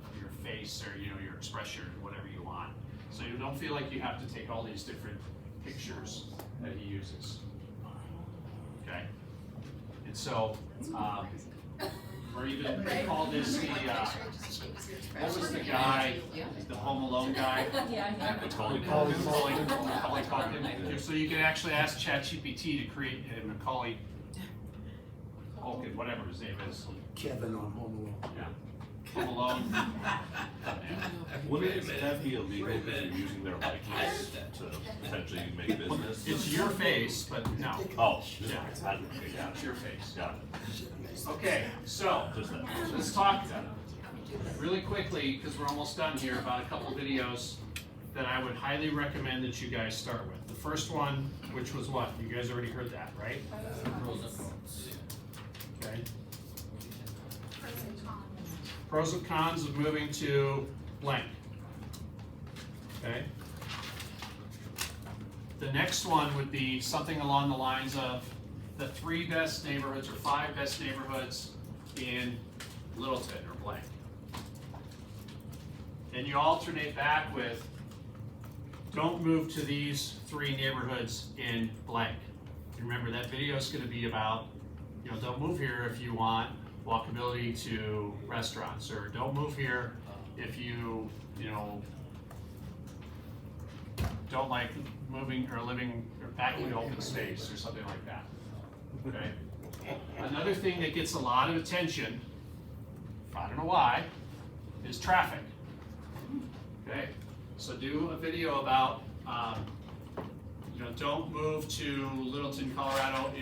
face, or your expression, whatever you want. So you don't feel like you have to take all these different pictures that he uses. Okay, and so or even they call this the what was the guy, the Home Alone guy? Yeah. Macaulay Culkin. So you can actually ask ChatGPT to create a Macaulay Culkin, whatever his name is. Kevin on Home Alone. Yeah. Home Alone. Wouldn't that be illegal if you're using their likeness to essentially make business. It's your face, but no. Oh, Yeah. Yeah, It's your face. got it. Okay, so Just that. let's talk really quickly, because we're almost done here, about a couple videos that I would highly recommend that you guys start with. The first one, which was what? You guys already heard that, right? Okay. Pros and cons. Pros and cons of moving to blank. Okay. The next one would be something along the lines of the 3 best neighborhoods or 5 best neighborhoods in Littleton or blank. And you alternate back with, don't move to these 3 neighborhoods in blank. And remember, that video is going to be about, don't move here if you want walkability to restaurants, or don't move here if you don't like moving or living or back in open space or something like that. Okay. Another thing that gets a lot of attention, I don't know why, is traffic. Okay. So do a video about, don't move to Littleton, Colorado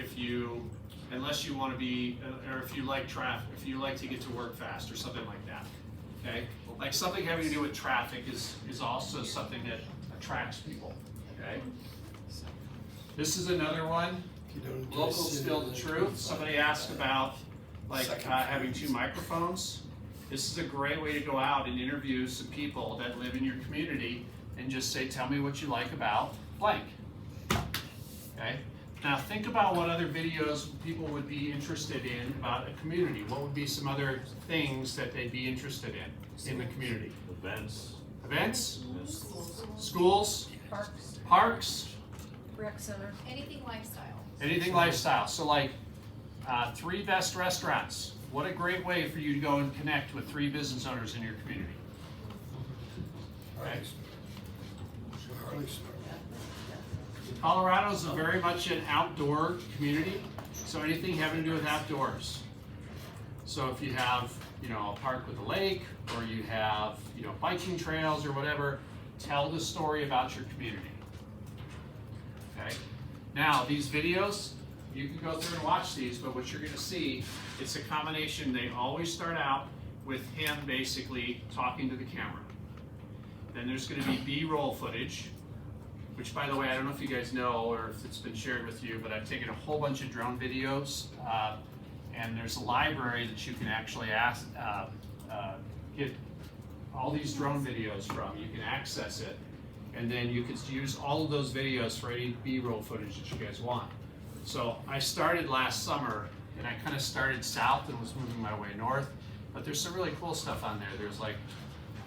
unless you want to be, or if you like traffic, if you like to get to work fast or something like that. Okay. Like something having to do with traffic is also something that attracts people. Okay. This is another one. Locals spill the truth. Somebody asked about having 2 microphones. This is a great way to go out and interview some people that live in your community and just say, tell me what you like about blank. Okay. Now think about what other videos people would be interested in about a community. What would be some other things that they'd be interested in the community? Events? Schools? Parks? Rec center. Anything lifestyle. Anything lifestyle. So 3 best restaurants. What a great way for you to go and connect with 3 business owners in your community. Okay. Colorado's very much an outdoor community, so anything having to do with outdoors. So if you have, a park with a lake, or you have, biking trails or whatever, tell the story about your community. Okay. Now these videos, you can go through and watch these, but what you're going to see, it's a combination. They always start out with him basically talking to the camera. Then there's going to be B-roll footage, which, by the way, I don't know if you guys know or if it's been shared with you, but I've taken a whole bunch of drone videos, and there's a library that you can actually get all these drone videos from. You can access it, and then you can use all of those videos for any B-roll footage that you guys want. So I started last summer, and I kind of started south and was moving my way north, but there's some really cool stuff on there. There's I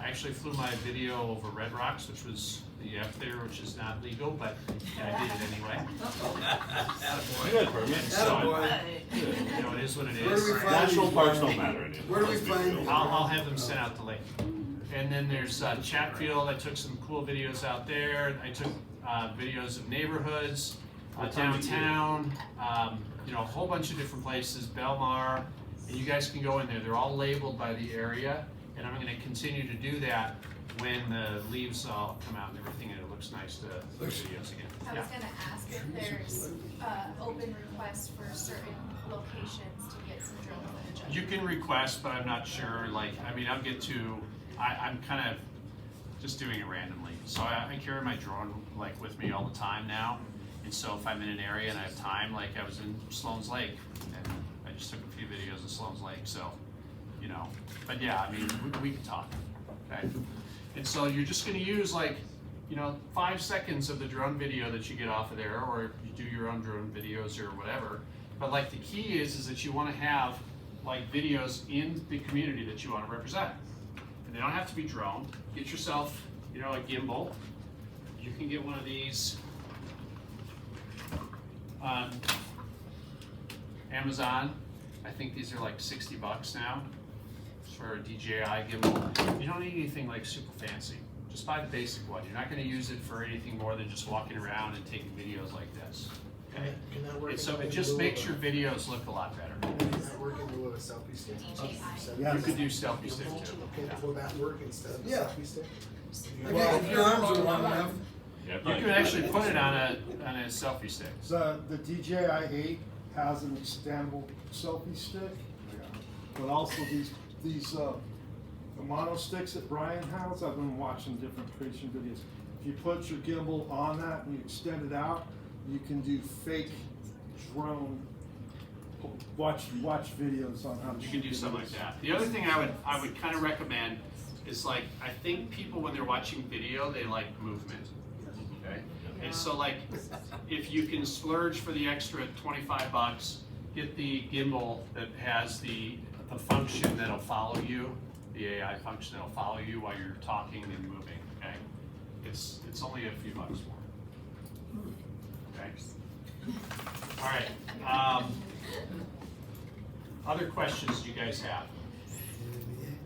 actually flew my video over Red Rocks, which was the F there, which is not legal, but I did it anyway. Good permit. So, it is what it is. Where do we find National parks don't matter anymore. Where do we find? I'll have them sent out the link. And then there's Chatfield. I took some cool videos out there. I took videos of neighborhoods, downtown, a whole bunch of different places, Belmar, and you guys can go in there. They're all labeled by the area, and I'm going to continue to do that when the leaves all come out and everything, and it looks nice to look videos again. I was going to ask if there's open requests for certain locations to get some drone footage of. You can request, but I'm not sure. I'll get to. I'm kind of just doing it randomly. So I carry my drone with me all the time now, and so if I'm in an area and I have time, I was in Sloan's Lake, and I just took a few videos of Sloan's Lake. So, but yeah, we can talk. Okay. And so you're just going to use 5 seconds of the drone video that you get off of there, or you do your own drone videos or whatever. But the key is that you want to have videos in the community that you want to represent. And they don't have to be drone. Get yourself, a gimbal. You can get one of these on Amazon. I think these are $60 now. For a DJI gimbal. You don't need anything super fancy. Just buy the basic one. You're not going to use it for anything more than just walking around and taking videos like this. Okay? Can that work? And so it just makes your videos look a lot better. Can that work in lieu of a selfie stick? You could do selfie stick too. Okay, will that work instead of a selfie stick? If your arms are long enough. Yeah, You probably can actually put it on a selfie stick. The DJI-8 has an extendable selfie stick, but also these the mono sticks that Brian has. I've been watching different creation videos. If you put your gimbal on that and you extend it out, you can do fake drone. Watch videos on how to You can do shoot something like videos. that. The other thing I would kind of recommend is like, I think people when they're watching video, they like movement. Okay? And so like, if you can splurge for the extra $25, get the gimbal that has the function that'll follow you, the AI function that'll follow you while you're talking and moving, okay? It's only a few bucks more. Okay? All right. Other questions you guys have?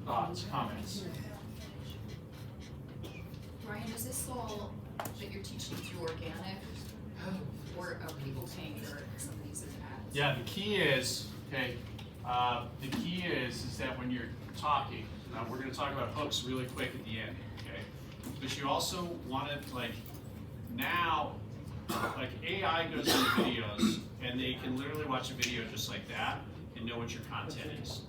Thoughts, comments? Ryan, is this all that you're teaching through organic? Or are people paying for some of these ads? Yeah, the key is, okay, the key is that when you're talking, now we're gonna talk about hooks really quick at the end, okay? But you also want to, like, now, like AI goes into videos and they can literally watch a video just like that and know what your content is.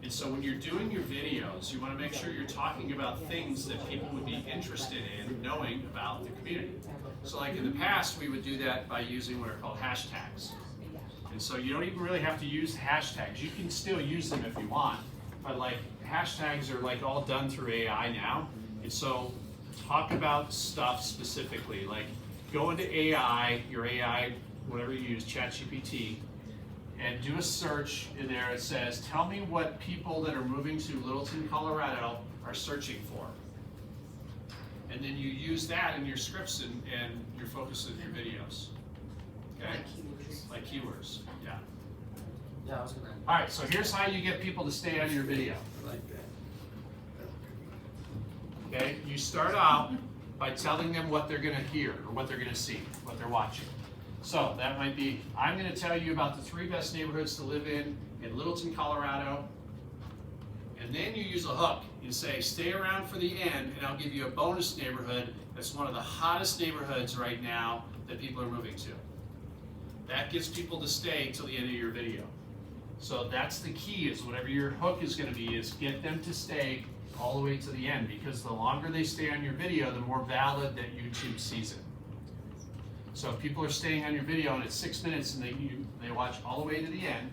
And so when you're doing your videos, you want to make sure you're talking about things that people would be interested in knowing about the community. So like in the past, we would do that by using what are called hashtags. And so you don't even really have to use hashtags. You can still use them if you want, but like hashtags are like all done through AI now. And so talk about stuff specifically, like go into AI, your AI, whatever you use, ChatGPT, and do a search in there. It says, tell me what people that are moving to Littleton, Colorado are searching for. And then you use that in your scripts and your focus of your videos. Okay? Like keywords, yeah. Yeah, I was gonna. All right, so here's how you get people to stay on your video. Okay, you start out by telling them what they're gonna hear or what they're gonna see, what they're watching. So that might be, I'm gonna tell you about the 3 best neighborhoods to live in Littleton, Colorado. And then you use a hook. You say, stay around for the end and I'll give you a bonus neighborhood that's one of the hottest neighborhoods right now that people are moving to. That gets people to stay till the end of your video. So that's the key, is whatever your hook is gonna be, is get them to stay all the way to the end, because the longer they stay on your video, the more valid that YouTube sees it. So if people are staying on your video and it's 6 minutes and they watch all the way to the end,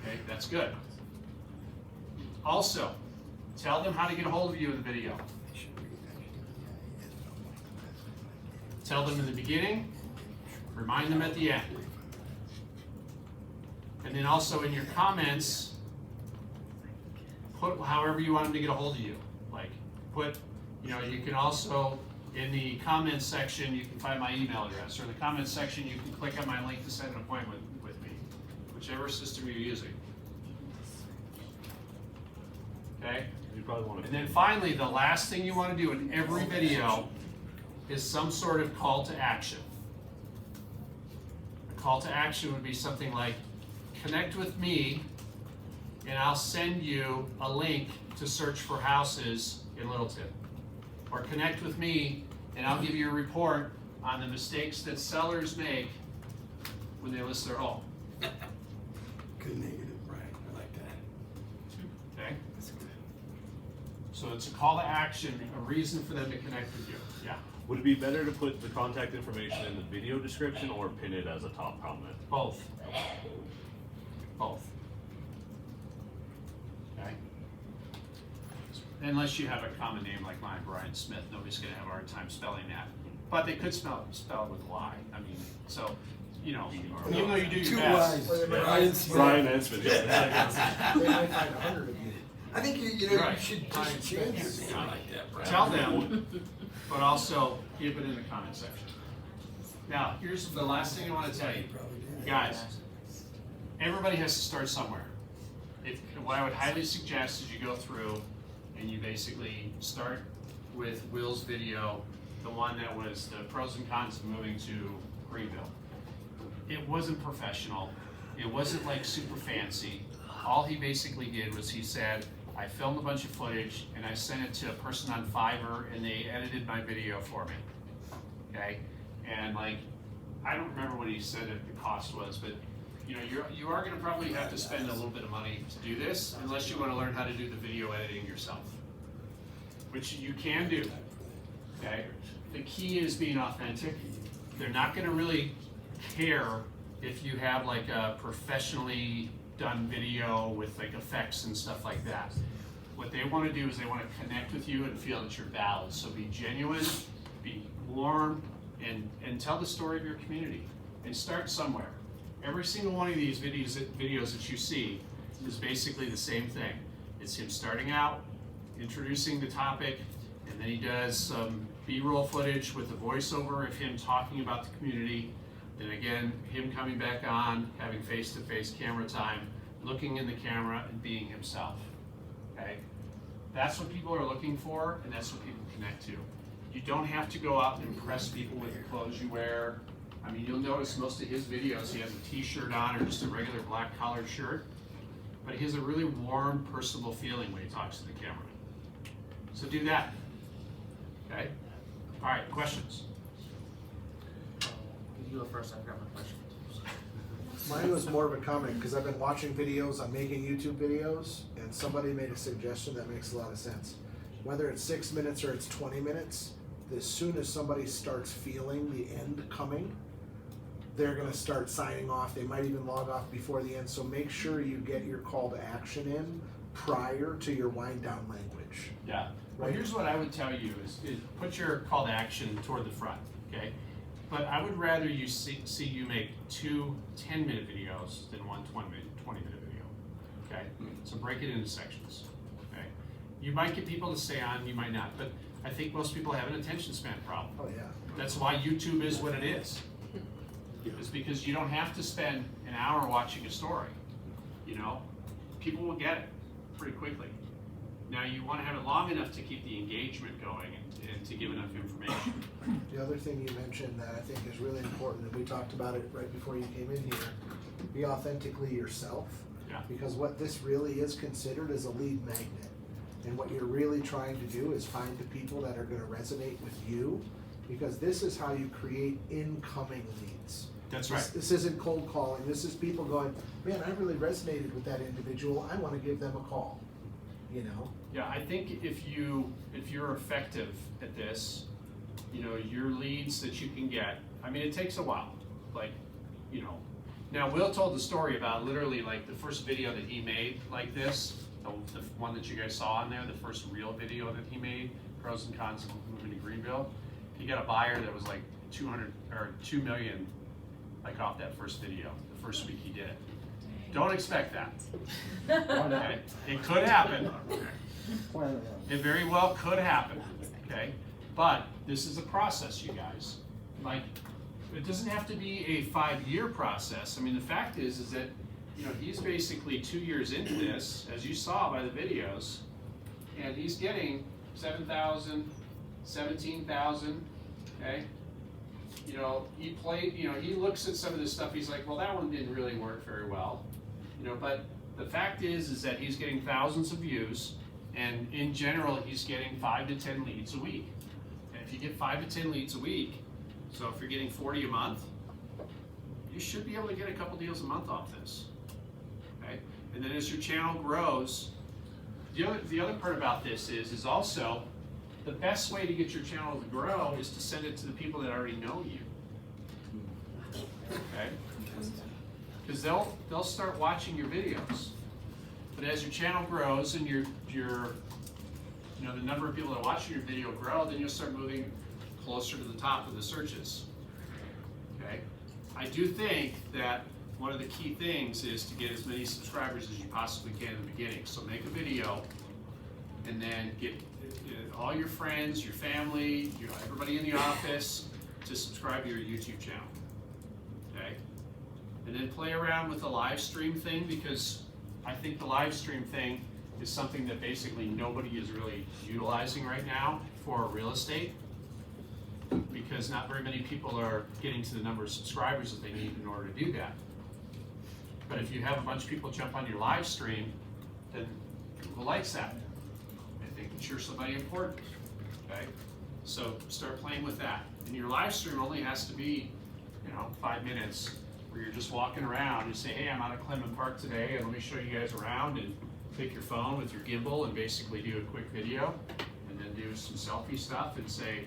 okay, that's good. Also, tell them how to get a hold of you in the video. Tell them in the beginning, remind them at the end. And then also in your comments, put however you want them to get a hold of you. Like put, you can also, in the comments section, you can find my email address, or in the comments section, you can click on my link to set an appointment with me, whichever system you're using. Okay? You probably want to. And then finally, the last thing you want to do in every video is some sort of call to action. A call to action would be something like, connect with me and I'll send you a link to search for houses in Littleton. Or connect with me and I'll give you a report on the mistakes that sellers make when they list their home. Good negative, Brian. I like that. Okay? So it's a call to action, a reason for them to connect with you. Yeah. Would it be better to put the contact information in the video description or pin it as a top comment? Both. Both. Okay? Unless you have a common name like mine, Brian Smith, nobody's gonna have a hard time spelling that. But they could spell it with a Y. I mean, so, even though you do your best. Brian and Smith. They might find 100 of you. I think you Right. should just change your name like that, Brian. Tell them, but also give it in the comment section. Now, here's the last thing I want to tell you. Guys, everybody has to start somewhere. What I would highly suggest is you go through and you basically start with Will's video, the one that was the pros and cons of moving to Greenville. It wasn't professional. It wasn't like super fancy. All he basically did was he said, I filmed a bunch of footage and I sent it to a person on Fiverr and they edited my video for me. Okay? And like, I don't remember what he said the cost was, but you know, you are gonna probably have to spend a little bit of money to do this unless you wanna learn how to do the video editing yourself, which you can do. Okay? The key is being authentic. They're not gonna really care if you have like a professionally done video with like effects and stuff like that. What they want to do is they want to connect with you and feel that you're valid. So be genuine, be warm, and tell the story of your community. And start somewhere. Every single one of these videos that you see is basically the same thing. It's him starting out, introducing the topic, and then he does some B-roll footage with a voiceover of him talking about the community. Then again, him coming back on, having face-to-face camera time, looking in the camera and being himself, okay? That's what people are looking for, and that's what people connect to. You don't have to go out and impress people with the clothes you wear. I mean, you'll notice most of his videos, he has a t-shirt on or just a regular black collared shirt, but he has a really warm, personable feeling when he talks to the camera. So do that, okay? All right, questions? You go first, I've got my question. Mine was more of a comment because I've been watching videos, I'm making YouTube videos, and somebody made a suggestion that makes a lot of sense. Whether it's 6 minutes or it's 20 minutes, as soon as somebody starts feeling the end coming, they're gonna start signing off. They might even log off before the end. So make sure you get your call to action in prior to your wind down language. Yeah. Well, here's what I would tell you is put your call to action toward the front, okay? But I would rather you see you make 2 10-minute videos than one 20-minute video, okay? So break it into sections, okay? You might get people to stay on, you might not, but I think most people have an attention span problem. Oh yeah. That's why YouTube is what it is. It's because you don't have to spend an hour watching a story, you know? People will get it pretty quickly. Now you want to have it long enough to keep the engagement going and to give enough information. The other thing you mentioned that I think is really important, and we talked about it right before you came in here, be authentically yourself. Yeah. Because what this really is considered is a lead magnet. And what you're really trying to do is find the people that are going to resonate with you, because this is how you create incoming leads. That's right. This isn't cold calling. This is people going, man, I really resonated with that individual. I want to give them a call. You know? Yeah, I think if you're effective at this, you know, your leads that you can get, I mean, it takes a while. Like, you know, now Will told the story about literally like the first video that he made like this, the one that you guys saw on there, the first real video that he made, pros and cons of moving to Greenville. He got a buyer that was like 2 million, like off that first video, the first week he did it. Don't expect that. Okay? It could happen. It very well could happen. Okay? But this is a process, you guys. Like, it doesn't have to be a 5-year process. I mean, the fact is that, you know, he's basically 2 years into this, as you saw by the videos, and he's getting 7,000, 17,000, okay? You know, he looks at some of this stuff, he's like, well, that one didn't really work very well. You know, but the fact is that he's getting thousands of views, and in general, he's getting 5 to 10 leads a week. And if you get 5 to 10 leads a week, so if you're getting 40 a month, you should be able to get a couple deals a month off this. Okay? And then as your channel grows, the other part about this is also the best way to get your channel to grow is to send it to the people that already know you. Okay? Because they'll start watching your videos. But as your channel grows and your you know, the number of people that watch your video grow, then you'll start moving closer to the top of the searches. Okay? I do think that one of the key things is to get as many subscribers as you possibly can in the beginning. So make a video and then get all your friends, your family, everybody in the office to subscribe to your YouTube channel. Okay? And then play around with the live stream thing, because I think the live stream thing is something that basically nobody is really utilizing right now for real estate, because not very many people are getting to the number of subscribers that they need in order to do that. But if you have a bunch of people jump on your live stream, then Google likes that. They think that you're somebody important, okay? So start playing with that. And your live stream only has to be, 5 minutes where you're just walking around. You say, hey, I'm out of Clement Park today, and let me show you guys around, and take your phone with your gimbal and basically do a quick video, and then do some selfie stuff and say,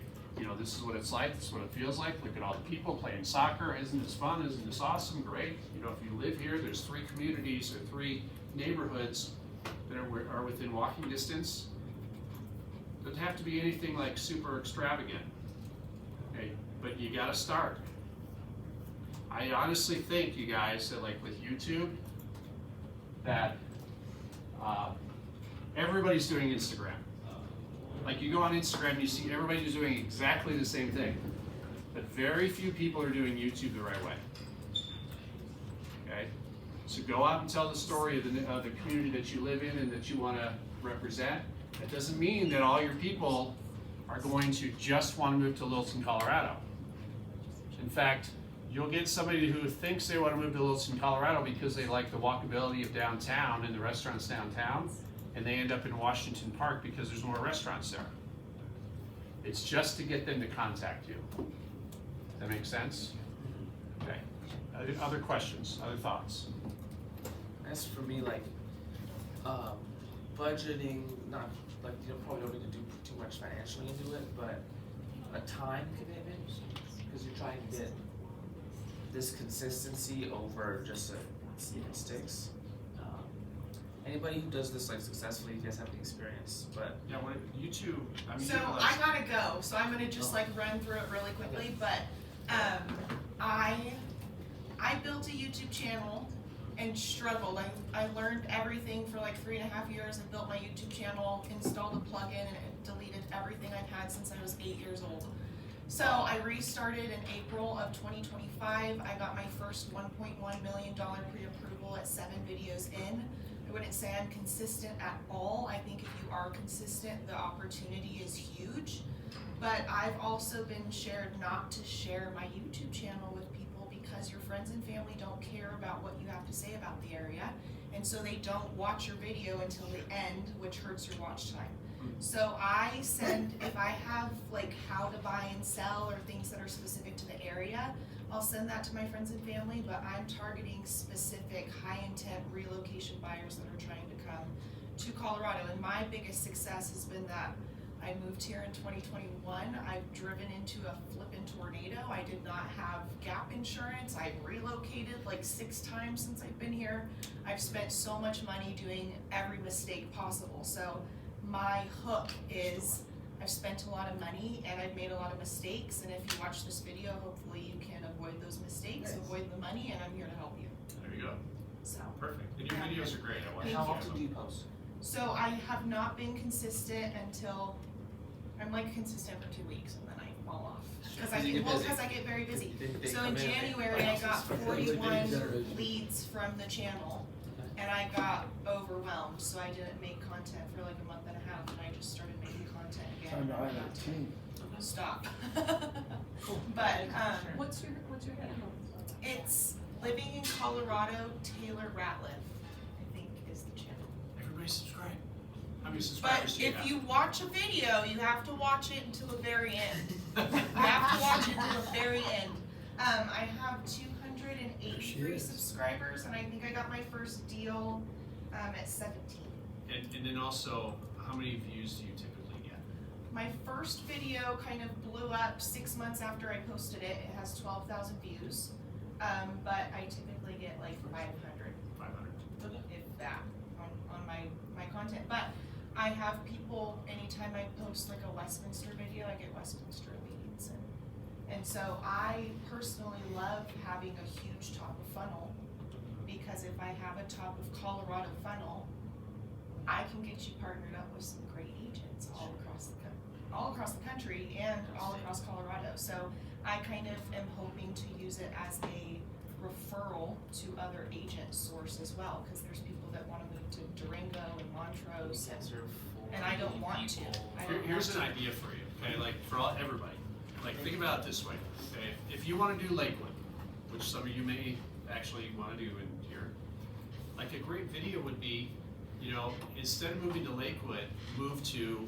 this is what it's like, this is what it feels like. Look at all the people playing soccer. Isn't this fun? Isn't this awesome? Great. If you live here, there's 3 communities or 3 neighborhoods that are within walking distance. Doesn't have to be anything like super extravagant, okay? But you gotta start. I honestly think, you guys, that like with YouTube, that everybody's doing Instagram. Like you go on Instagram, you see everybody's doing exactly the same thing, but very few people are doing YouTube the right way. Okay, so go out and tell the story of the community that you live in and that you want to represent. That doesn't mean that all your people are going to just want to move to Littleton, Colorado. In fact, you'll get somebody who thinks they want to move to Littleton, Colorado because they like the walkability of downtown and the restaurants downtown, and they end up in Washington Park because there's more restaurants there. It's just to get them to contact you. Does that make sense? Okay. Other questions, other thoughts? As for me, budgeting, not like probably don't need to do too much financially into it, but a time commitment, because you're trying to get this consistency over just see if it sticks. Anybody who does this successfully, you guys have the experience, but yeah, when YouTube, So I gotta go, so I'm gonna just run through it really quickly, but I built a YouTube channel and struggled. I learned everything for 3.5 years and built my YouTube channel, installed a plugin, and it deleted everything I've had since I was 8 years old. So I restarted in April of 2025. I got my first $1.1 million pre-approval at 7 videos in. I wouldn't say I'm consistent at all. I think if you are consistent, the opportunity is huge. But I've also been shared not to share my YouTube channel with people because your friends and family don't care about what you have to say about the area. And so they don't watch your video until the end, which hurts your watch time. So I send, if I have how to buy and sell or things that are specific to the area, I'll send that to my friends and family, but I'm targeting specific high intent relocation buyers that are trying to come to Colorado. And my biggest success has been that I moved here in 2021. I've driven into a flippin' tornado. I did not have gap insurance. I've relocated 6 times since I've been here. I've spent so much money doing every mistake possible. So my hook is I've spent a lot of money and I've made a lot of mistakes, and if you watch this video, hopefully you can avoid those mistakes, avoid the money, and I'm here to help you. There you go. So perfect. And your videos are great. I watch how often do you post? So I have not been consistent until I'm consistent for 2 weeks and then I fall off because I get very busy. So in January I got 41 leads from the channel. And I got overwhelmed, so I didn't make content for a month and a half, and I just started making content again. Time to hire a team. Stop. But What's your handle? it's Living in Colorado, Taylor Ratliff, I think is the channel. Everybody subscribe. How many But subscribers do you if have? you watch a video, you have to watch it until the very end. You have to watch it until the very end. I have 283 subscribers, and I think I got my first deal at 17. And then also, how many views do you typically get? My first video kind of blew up 6 months after I posted it. It has 12,000 views, but I typically get 500. 500. If that, on my content. But I have people, anytime I post a Westminster video, I get Westminster leads. And so I personally love having a huge top of funnel, because if I have a top of Colorado funnel, I can get you partnered up with some great agents all across the country and all across Colorado. So I kind of am hoping to use it as a referral to other agent source as well, because there's people that want to move to Durango and Montrose, and I don't want to. Here's an idea for you, okay? For everybody. Think about it this way, okay? If you want to do Lakewood, which some of you may actually want to do in here, a great video would be you know, instead of moving to Lakewood, move to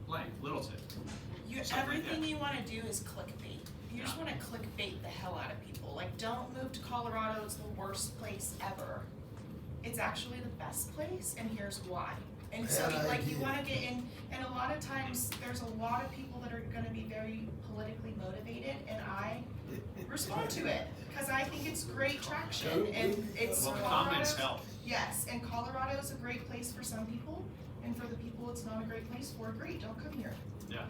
blank, Littleton. Something like Everything that. you want to do is clickbait. You just Yeah. want to clickbait the hell out of people. Like, don't move to Colorado. It's the worst place ever. It's actually the best place, and here's why. And so, Bad like, you idea. want to get in, and a lot of times there's a lot of people that are going to be very politically motivated, and I respond to it because I think it's great traction, and it's Well, the Colorado. comments help. Yes, and Colorado is a great place for some people, and for the people it's not a great place for, great, don't come here. Yeah.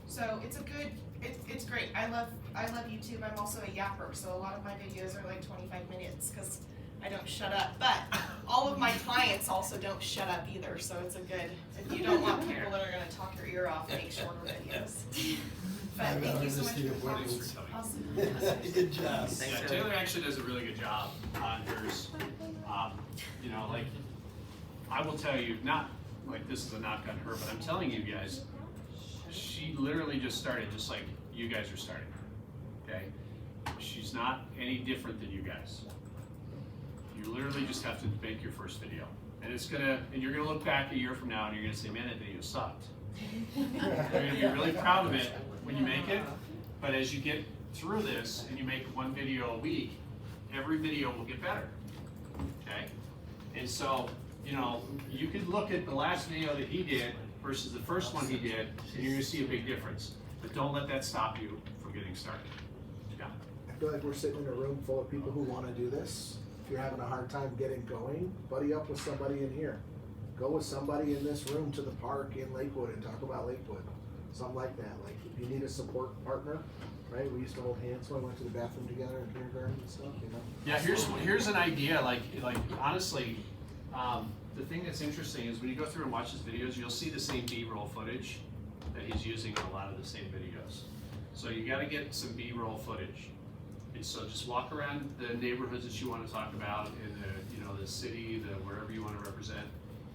So it's a good, it's great. I love YouTube. I'm also a yapper, so a lot of my videos are like 25 minutes because I don't shut up. But all of my clients also don't shut up either, so it's a good, if you don't want people that are gonna talk your ear off, make shorter videos. But thank you so much for the comments. Awesome. Good job. Yeah, Taylor actually does a really good job on hers. You know, like, I will tell you, not like this is a knock on her, but I'm telling you guys, she literally just started just like you guys are starting, okay? She's not any different than you guys. You literally just have to make your first video. And you're gonna look back a year from now and you're gonna say, man, that video sucked. You're gonna be really proud of it when you make it, but as you get through this and you make one video a week, every video will get better, okay? And so, you know, you could look at the last video that he did versus the first one he did, and you're gonna see a big difference. But don't let that stop you from getting started. Yeah. I feel like we're sitting in a room full of people who wanna do this. If you're having a hard time getting going, buddy up with somebody in here. Go with somebody in this room to the park in Lakewood and talk about Lakewood. Something like that. Like, if you need a support partner, right? We used to hold hands when we went to the bathroom together in kindergarten and stuff, you know? Yeah, here's an idea, like honestly, the thing that's interesting is when you go through and watch his videos, you'll see the same B-roll footage that he's using on a lot of the same videos. So you gotta get some B-roll footage. And so just walk around the neighborhoods that you wanna talk about in the, you know, the city, wherever you wanna represent,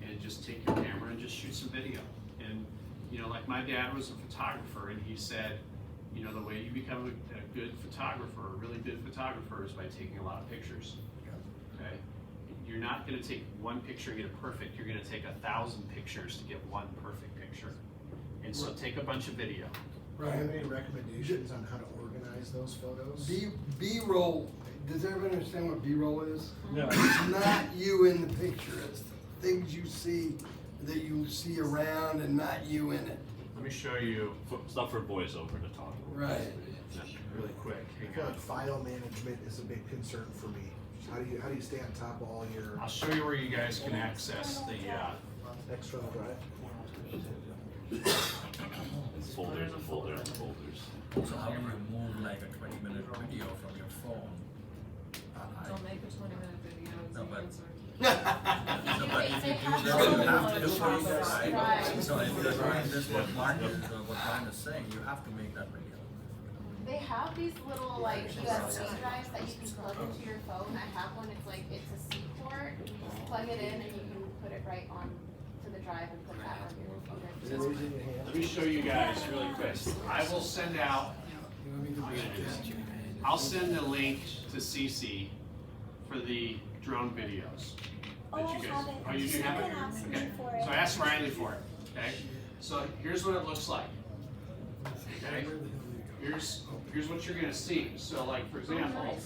and just take your camera and just shoot some video. And, you know, like my dad was a photographer and he said, you know, the way you become a good photographer, a really good photographer, is by taking a lot of pictures. Okay? You're not gonna take one picture and get it perfect, you're gonna take 1,000 pictures to get one perfect picture. And so take a bunch of video. Do you have any recommendations on how to organize those photos? B-roll, does everybody understand what B-roll is? Yeah. It's not you in the picture, it's things you see that you see around and not you in it. Let me show you Stuff for voiceover to talk. Right. really quick. I feel like file management is a big concern for me. How do you stay on top of all your I'll show you where you guys can access the, external drive? Folders and folders and folders. So how do you move like a 20-minute video from your phone? Don't make a 20-minute video. No, but- No, but if you do that, you have to do it, right? So if you're doing this, what Brian is saying, you have to make that video. They have these little like USB drives that you can plug into your phone. I have one, it's a C port. You just plug it in and you can put it right on to the drive and put that on your phone. let me show you guys really quick. I will send out, I'll send the link to CC for the drone videos. That you guys, oh, you do have it? Okay, so I asked Riley for it, okay? So here's what it looks like, okay? Here's what you're gonna see. So like, for example,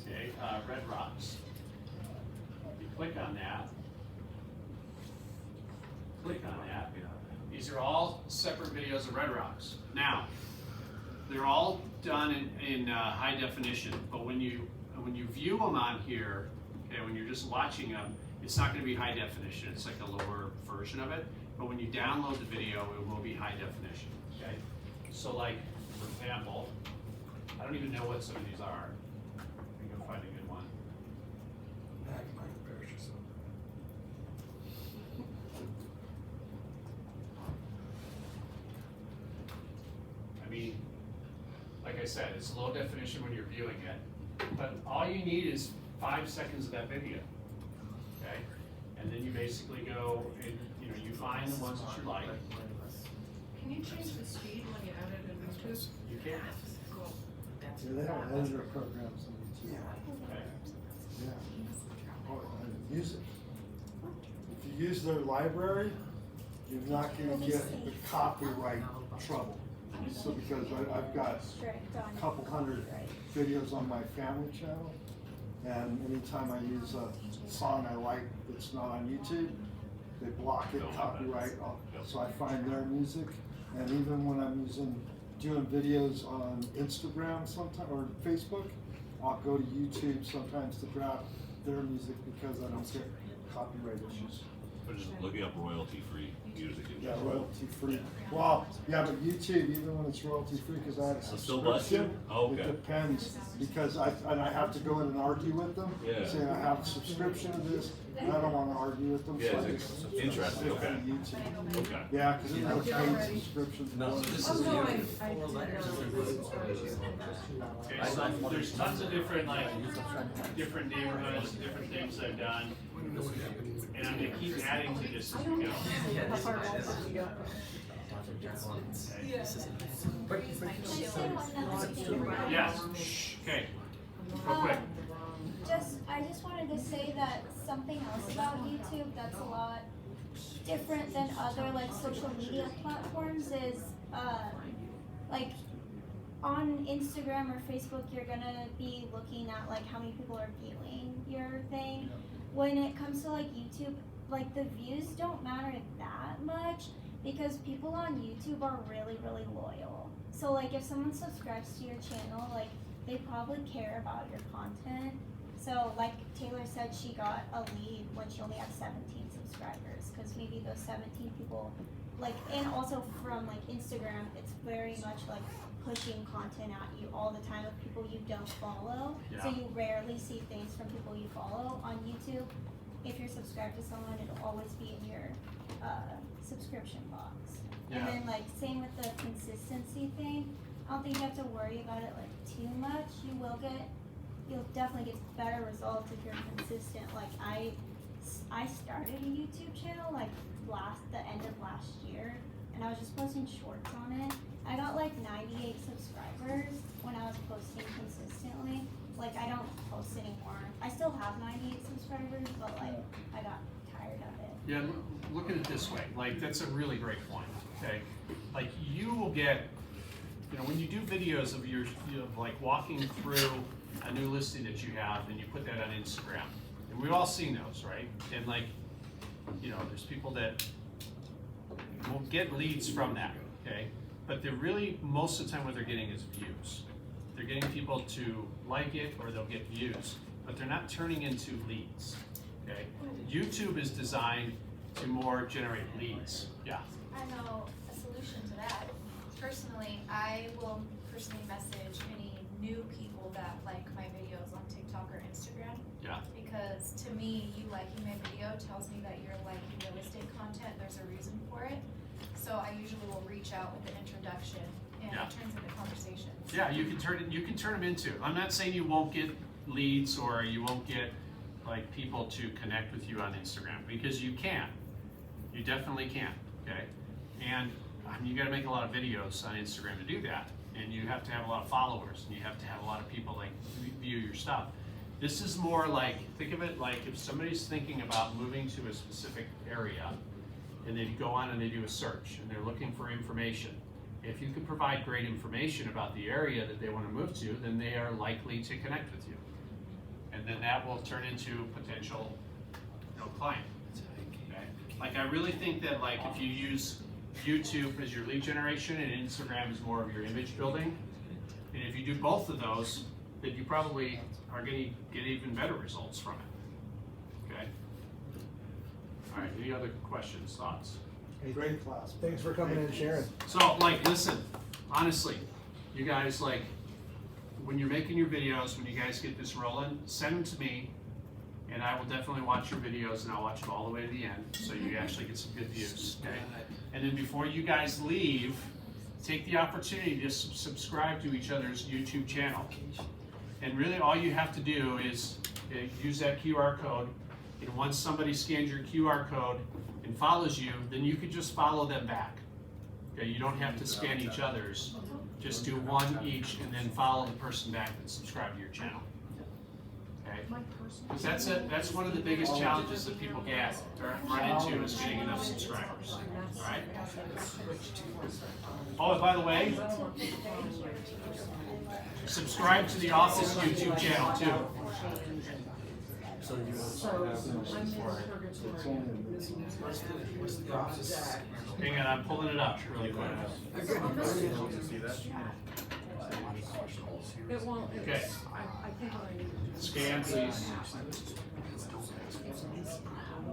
okay, Red Rocks. You click on that. Click on that. These are all separate videos of Red Rocks. Now, they're all done in high definition, but when you view them on here, okay, when you're just watching them, it's not going to be high definition. It's like a lower version of it. But when you download the video, it will be high definition. Okay. So like, for example, I don't even know what some of these are. I can go find a good one. I mean, like I said, it's low definition when you're viewing it, but all you need is 5 seconds of that video, okay? And then you basically go and, you know, you find the ones that you like. Can you change the speed when you edit in YouTube? You can. Cool. Yeah, they have editor programs on YouTube. Okay. Yeah. music. If you use their library, you're not gonna get the copyright trouble. So because I've got a couple hundred videos on my family channel, and anytime I use a song I like that's not on YouTube, they block it, copyright, so I find their music. And even when I'm doing videos on Instagram sometimes, or Facebook, I'll go to YouTube sometimes to grab their music because I don't get copyright issues. Or just looking up royalty-free music in Yeah, general. royalty-free. Well, yeah, but YouTube, even when it's royalty-free, because I have a Still bless you? subscription, Oh, okay. it depends, because I have to go in and argue with them, Yeah. saying I have a subscription to this, and I don't wanna argue with them, so Yeah, I it's just. interesting, stick to okay. YouTube. Okay. Yeah, cause it's a paid subscription. No, this Oh, is no, you. I did know. Okay, so there's tons of different, different neighborhoods, different things I've done. And I'm gonna keep adding to this as we go. Yes, shh, okay, real quick. I just wanted to say that something else about YouTube that's a lot different than other like social media platforms is like on Instagram or Facebook you're gonna be looking at like how many people are viewing your thing. When it comes to like YouTube, like the views don't matter that much because people on YouTube are really, really loyal. So like if someone subscribes to your channel, like they probably care about your content. So like Taylor said, she got a lead when she only had 17 subscribers because maybe those 17 people, like, and also from like Instagram, it's very much like pushing content at you all the time of people you don't follow. Yeah. So you rarely see things from people you follow. On YouTube, if you're subscribed to someone, it'll always be in your subscription box. Yeah. And then like same with the consistency thing, I don't think you have to worry about it like too much. You'll definitely get better results if you're consistent. Like I started a YouTube channel like the end of last year, and I was just posting shorts on it. I got like 98 subscribers when I was posting consistently. Like I don't post anymore. I still have 98 subscribers, but like I got tired of it. Yeah, look at it this way, like, that's a really great point, okay? Like, you will get, you know, when you do videos of like walking through a new listing that you have, and you put that on Instagram, and we've all seen those, right? And like, you know, there's people that will get leads from that, okay? But they're really, most of the time what they're getting is views. They're getting people to like it, or they'll get views, but they're not turning into leads, okay? YouTube is designed to more generate leads. Yeah. I know a solution to that. Personally, I will personally message any new people that like my videos on TikTok or Instagram. Yeah. Because to me, you liking my video tells me that you're liking real estate content. There's a reason for it. So I usually will reach out with an introduction, and Yeah. it turns into conversations. Yeah, you can turn them into. I'm not saying you won't get leads or you won't get like people to connect with you on Instagram, because you can. You definitely can, okay? And I mean, you gotta make a lot of videos on Instagram to do that. And you have to have a lot of followers, and you have to have a lot of people like view your stuff. This is more like, think of it like if somebody's thinking about moving to a specific area, and they go on and they do a search, and they're looking for information. If you can provide great information about the area that they want to move to, then they are likely to connect with you. And then that will turn into potential, you know, client. Okay? Like I really think that like if you use YouTube as your lead generation and Instagram is more of your image building, and if you do both of those, then you probably are going to get even better results from it. Okay? All right, any other questions, thoughts? Hey, great class. Thanks for coming in and sharing. So, like, listen, honestly, you guys, like, when you're making your videos, when you guys get this rolling, send them to me, and I will definitely watch your videos, and I'll watch them all the way to the end, so you actually get some good views, okay? And then before you guys leave, take the opportunity to subscribe to each other's YouTube channel. And really all you have to do is use that QR code, and once somebody scans your QR code and follows you, then you can just follow them back. Okay, you don't have to scan each other's. Just do one each and then follow the person back and subscribe to your channel. Okay? right? Because that's one of the biggest challenges that people run into is getting enough subscribers, all right? Oh, and by the way, subscribe to the Office YouTube channel too. Hang on, I'm pulling it up really quick. It won't. Okay. I think I. Scan, please.